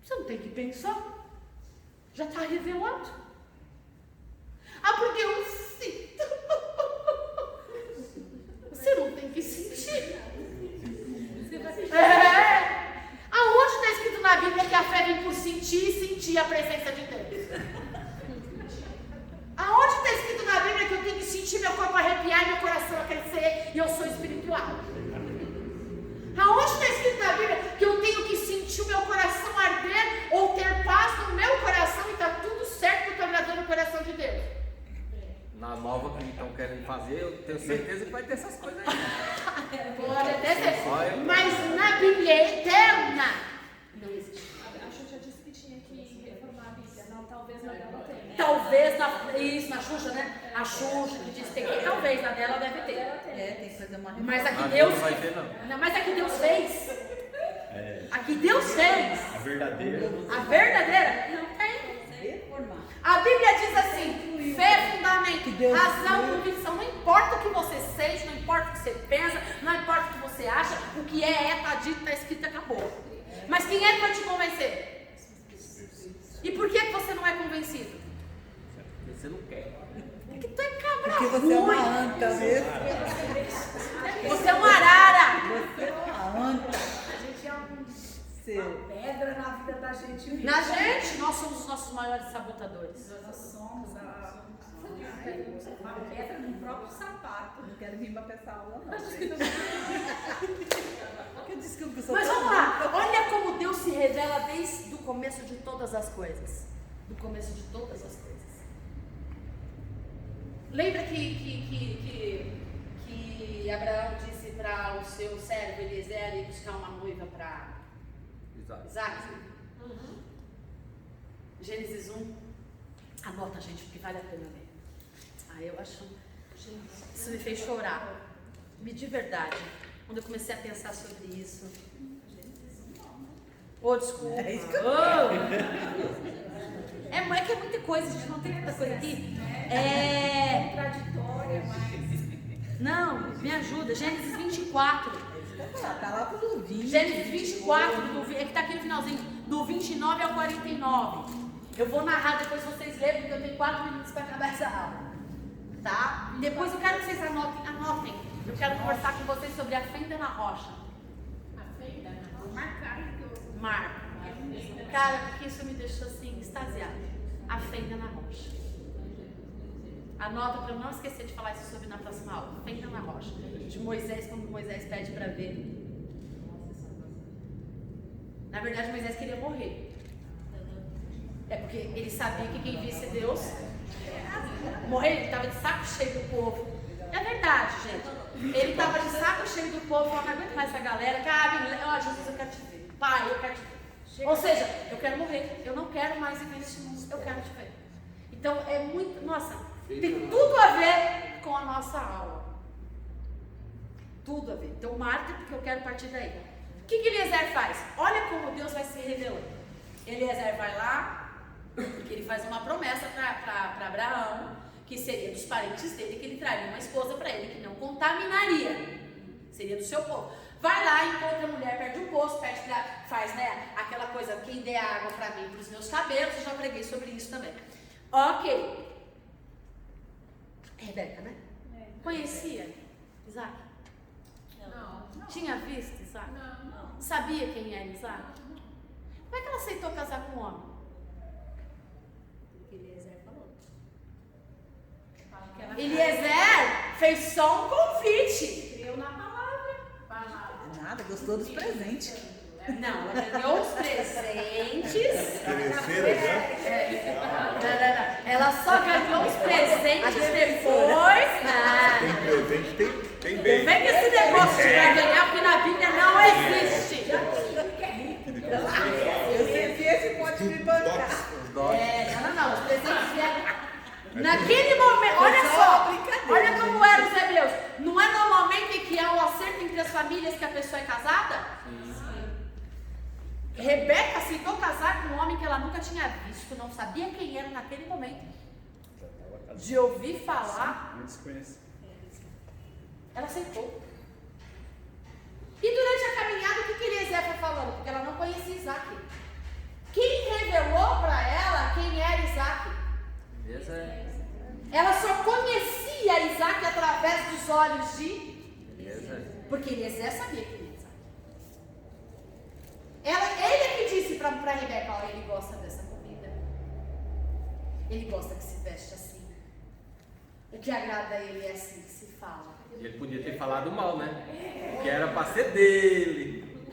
Speaker 1: Você não tem que pensar. Já está revelado. Ah, porque eu sinto. Você não tem que sentir. Aonde está escrito na Bíblia que a fé vem por sentir e sentir a presença de Deus? Aonde está escrito na Bíblia que eu tenho que sentir meu corpo arrepiar e meu coração a crescer e eu sou espiritual? Aonde está escrito na Bíblia que eu tenho que sentir o meu coração arder ou ter paz no meu coração e está tudo certo que eu estou agradando o coração de Deus?
Speaker 3: Na nova que estão querendo fazer, eu tenho certeza que vai ter essas coisas aí.
Speaker 1: Pode até ser, mas na Bíblia eterna não existe.
Speaker 2: A Xuxa disse que tinha que reformar a Bíblia. Não, talvez na dela tenha.
Speaker 1: Talvez na Xuxa, né? A Xuxa que diz que tem que, talvez na dela deve ter.
Speaker 4: É, tem que fazer uma
Speaker 1: Mas
Speaker 3: Na
Speaker 1: aqui
Speaker 3: minha
Speaker 1: Deus.
Speaker 3: não vai ter, não.
Speaker 1: Não, mas aqui Deus fez.
Speaker 7: É,
Speaker 1: Aqui Deus fez.
Speaker 7: a verdadeira.
Speaker 1: A verdadeira não tem.
Speaker 4: reformar.
Speaker 1: A Bíblia diz assim: fé é fundamento,
Speaker 4: Deus
Speaker 1: razão,
Speaker 4: deu.
Speaker 1: convicção. Não importa o que você sente, não importa o que você pensa, não importa o que você acha, o que tá dito, tá escrito, acabou. Mas quem é que vai te convencer? E por que você não é convencido?
Speaker 3: Porque você não quer.
Speaker 1: Porque tu é cabra
Speaker 4: Porque você é uma
Speaker 1: ruim.
Speaker 4: anta mesmo.
Speaker 1: Você é uma arara.
Speaker 4: Você é uma anta.
Speaker 6: A gente é
Speaker 4: Seu.
Speaker 6: uma pedra na vida da gente mesmo.
Speaker 1: Na gente, nós somos os nossos maiores sabotadores.
Speaker 6: Nós somos uma pedra no próprio sapato.
Speaker 4: Não quero vir pra essa aula, não. Porque eu disse que eu sou
Speaker 1: Mas
Speaker 4: tão
Speaker 1: vamos lá, olha como Deus se revela desde o começo de todas as coisas. Do começo de todas as coisas. Lembra que Abraão disse para o seu servo Eliezer ir buscar uma noiva para
Speaker 3: Exato.
Speaker 1: Isaac? Gênesis 1. Anota, gente, porque vale a pena ler. Eu acho. Isso me fez chorar. De verdade. Quando eu comecei a pensar sobre isso. Desculpa.
Speaker 4: É isso que eu
Speaker 1: É que é muita coisa, a gente não tem tanta coisa aqui.
Speaker 6: Contraditória, mas.
Speaker 1: Não, me ajuda. Gênesis 24.
Speaker 4: Tá lá pro 20.
Speaker 1: Gênesis 24, é que tá aqui no finalzinho, do 29 ao 49. Eu vou narrar, depois vocês lerem, porque eu tenho 4 minutos para acabar essa aula. Tá? Depois eu quero que vocês anotem. Eu quero conversar com vocês sobre a fenda na rocha.
Speaker 6: A feira, vou marcar então.
Speaker 1: Mar. Cara, porque isso me deixou assim, extasiada. A fenda na rocha. Anota para eu não esquecer de falar isso sobre na próxima aula. Fenda na rocha. De Moisés, quando Moisés pede para ver. Na verdade, Moisés queria morrer. É porque ele sabia que quem visse Deus morrer. Ele estava de saco cheio do povo. É verdade, gente. Ele estava de saco cheio do povo. Falou: não aguento mais essa galera. Jesus, eu quero te ver. Pai, eu quero te ver. Ou seja, eu quero morrer. Eu não quero mais viver nesse mundo. Eu quero te ver. Então é muito. Nossa, tem tudo a ver com a nossa aula. Tudo a ver. Então marca, porque eu quero partir daí. O que Eliezer faz? Olha como Deus vai se revelando. Eliezer vai lá. Porque ele faz uma promessa para Abraão, que seria dos parentes dele, que ele traria uma esposa para ele, que não contaminaria, seria do seu povo. Vai lá, encontra a mulher, perde um poço, faz, né, aquela coisa, quem der água para mim, para os meus cabelos, eu já preguei sobre isso também. Ok. Rebeca, né? Conhecia Isaac?
Speaker 6: Não.
Speaker 1: Tinha visto Isaac?
Speaker 6: Não.
Speaker 1: Sabia quem era Isaac? Como é que ela aceitou casar com um homem?
Speaker 8: Eliezer falou.
Speaker 1: Eliezer fez só um convite.
Speaker 6: Creu na palavra.
Speaker 4: Nada, gostou dos presentes.
Speaker 1: Não, ela ganhou os presentes.
Speaker 9: Interesseira já?
Speaker 1: Não. Ela só ganhou os presentes depois.
Speaker 9: Tem presente, tem bem.
Speaker 1: Não vem com esse negócio de vai ganhar, porque na Bíblia não existe.
Speaker 4: Eu sei que esse pode me bancar.
Speaker 1: Não. Os presentes vieram. Naquele momento, olha
Speaker 4: Foi só
Speaker 1: só,
Speaker 4: uma brincadeira,
Speaker 1: olha como
Speaker 4: gente.
Speaker 1: eram os hebreus. Não é no momento em que há o acerto entre as famílias que a pessoa é casada? Rebeca aceitou casar com um homem que ela nunca tinha visto, não sabia quem era naquele momento.
Speaker 7: Já estava casado.
Speaker 1: De ouvir falar,
Speaker 7: Muitos conhecem.
Speaker 1: ela aceitou. E durante a caminhada, o que Eliezer foi falando? Porque ela não conhecia Isaac. Quem revelou para ela quem era Isaac? Ela só conhecia Isaac através dos olhos de porque Eliezer sabia quem era Isaac. Ele é que disse para Rebeca: ó, ele gosta dessa comida, ele gosta que se veste assim, o que agrada a ele é assim que se fala.
Speaker 3: E ele podia ter falado mal, né? Que era para ser dele.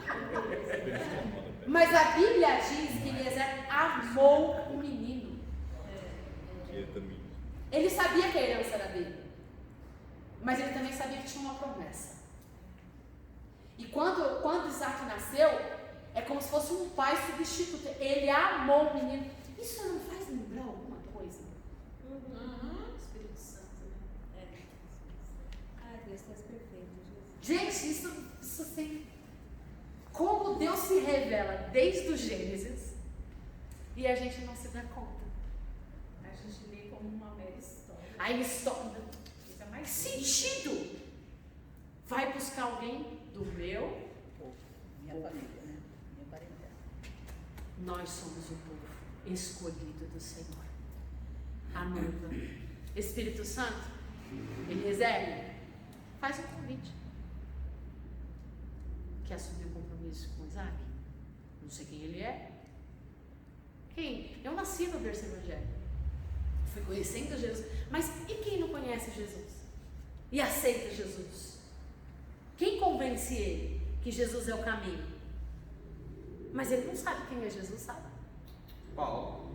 Speaker 1: Mas a Bíblia diz que Eliezer amou o menino. Ele sabia que a herança era dele, mas ele também sabia que tinha uma promessa. E quando Isaac nasceu, é como se fosse um pai substituto. Ele amou o menino. Isso não faz lembrar alguma coisa?
Speaker 6: Espírito Santo, né?
Speaker 8: Ai, Deus faz perfeito, Jesus.
Speaker 1: Gente, isso assim, como Deus se revela desde o Gênesis e a gente não se dá conta.
Speaker 6: A gente lê como uma mera história.
Speaker 1: A história,
Speaker 6: Fica
Speaker 1: que
Speaker 6: mais
Speaker 1: sentido? Vai buscar alguém do meu povo.
Speaker 4: Minha família, né? Minha parentela.
Speaker 1: Nós somos o povo escolhido do Senhor. A noiva. Espírito Santo, Eliezer, faz um convite. Quer assumir um compromisso com Isaac? Não sei quem ele é. Quem? Eu nasci no berço evangélico. Fui conhecendo Jesus. Mas e quem não conhece Jesus? E aceita Jesus? Quem convence ele que Jesus é o caminho? Mas ele não sabe quem é Jesus, sabe?
Speaker 3: Paulo.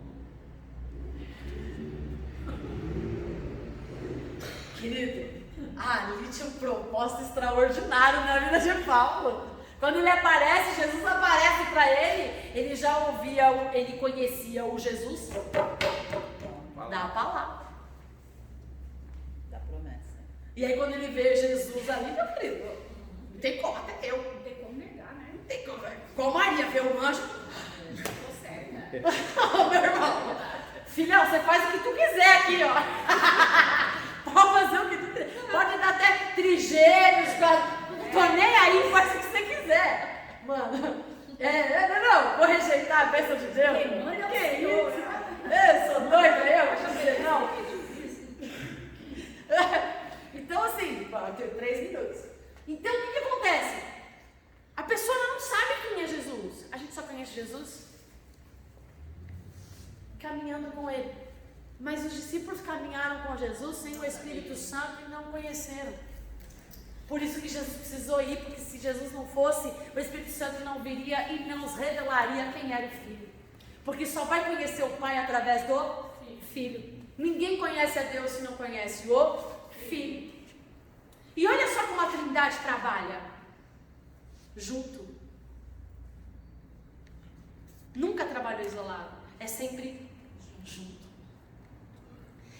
Speaker 1: Querido, ali tinha um propósito extraordinário na vida de Paulo. Quando ele aparece, Jesus aparece para ele, ele já ouvia, ele conhecia o Jesus da palavra.
Speaker 4: Da promessa.
Speaker 1: E aí quando ele vê Jesus ali, meu querido, não tem como, até eu.
Speaker 6: não tem como negar, né?
Speaker 1: Não tem como. Igual Maria vê um anjo.
Speaker 6: Tô certa.
Speaker 1: Ô, meu irmão, filhão, você faz o que tu quiser aqui, ó. Pode fazer o que tu quiser. Pode dar até trigêmeos, tô nem aí, faz o que você quiser. Mano, não, vou rejeitar a bênção de Deus. Que isso? Eu sou doida, eu você não. Então assim, eu tenho 3 minutos. Então o que acontece? A pessoa não sabe quem é Jesus. A gente só conhece Jesus caminhando com ele. Mas os discípulos caminharam com Jesus sem o Espírito Santo e não conheceram. Por isso que Jesus precisou ir, porque se Jesus não fosse, o Espírito Santo não viria e não nos revelaria quem era o Filho. Porque só vai conhecer o Pai através do Filho. Ninguém conhece a Deus se não conhece o Filho. E olha só como a Trindade trabalha. Junto. Nunca trabalhou isolado. É sempre junto.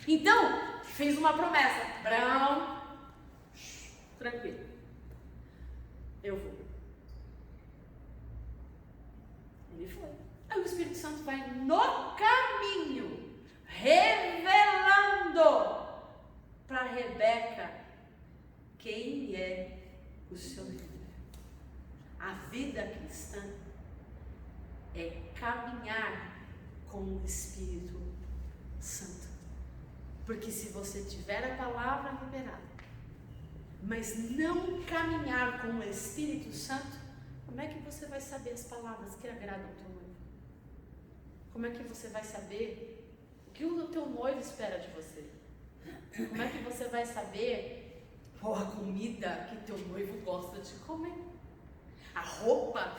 Speaker 1: Então, fez uma promessa. Abraão, tranquilo. Eu vou. Ele foi. Aí o Espírito Santo vai no caminho, revelando para Rebeca quem é o seu líder. A vida cristã é caminhar com o Espírito Santo. Porque se você tiver a palavra liberada, mas não caminhar com o Espírito Santo, como é que você vai saber as palavras que agradam o teu noivo? Como é que você vai saber o que o teu noivo espera de você? Como é que você vai saber a comida que teu noivo gosta de comer? A roupa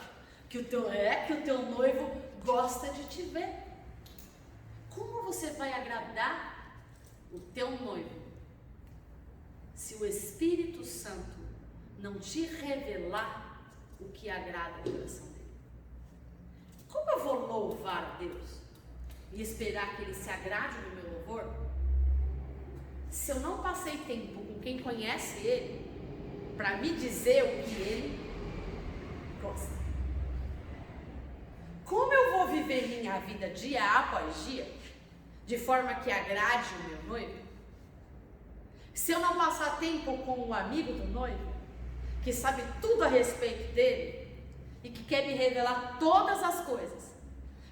Speaker 1: que o teu noivo gosta de te ver? Como você vai agradar o teu noivo se o Espírito Santo não te revelar o que agrada o coração dele? Como eu vou louvar a Deus e esperar que ele se agrade no meu louvor se eu não passei tempo com quem conhece ele, para me dizer o que ele gosta? Como eu vou viver minha vida dia após dia, de forma que agrade o meu noivo, se eu não passar tempo com o amigo do noivo, que sabe tudo a respeito dele e que quer me revelar todas as coisas?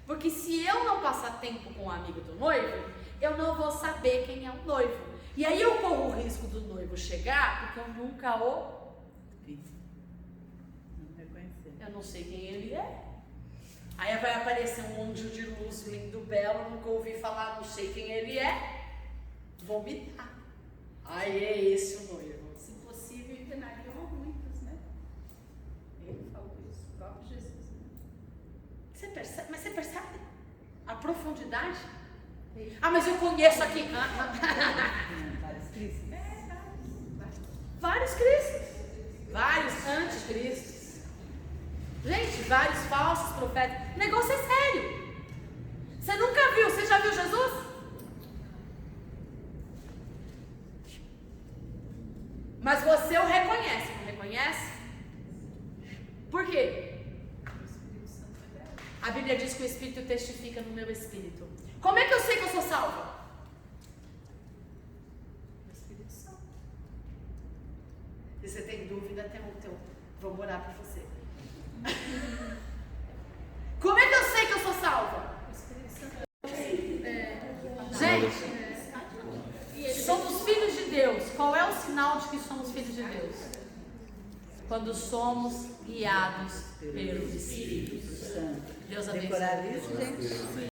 Speaker 1: Porque se eu não passar tempo com o amigo do noivo, eu não vou saber quem é o noivo. E aí eu corro o risco do noivo chegar, porque eu nunca o vi.
Speaker 4: Não reconhecer.
Speaker 1: Eu não sei quem ele é. Aí vai aparecer um anjo de luz lindo, belo, nunca ouvi falar, não sei quem ele é. Vomitar. Aí é esse o noivo.
Speaker 6: Se possível, enganariam a muitos, né? Ele falou isso, o próprio Jesus.
Speaker 1: Você percebe? Mas você percebe a profundidade? Ah, mas eu conheço aqui.
Speaker 4: Vários cristos.
Speaker 1: Vários cristos. Vários anticristos. Gente, vários falsos profetas. O negócio é sério. Você nunca viu? Você já viu Jesus? Mas você o reconhece, não reconhece? Por quê? A Bíblia diz que o Espírito testifica no meu espírito. Como é que eu sei que eu sou salva? O Espírito Santo. Se você tem dúvida, vamos orar por você. Como é que eu sei que eu sou salva? Gente, somos filhos de Deus. Qual é o sinal de que somos filhos de Deus? Quando somos guiados pelo Espírito Santo. Deus abençoe.
Speaker 4: Decorar isso, gente?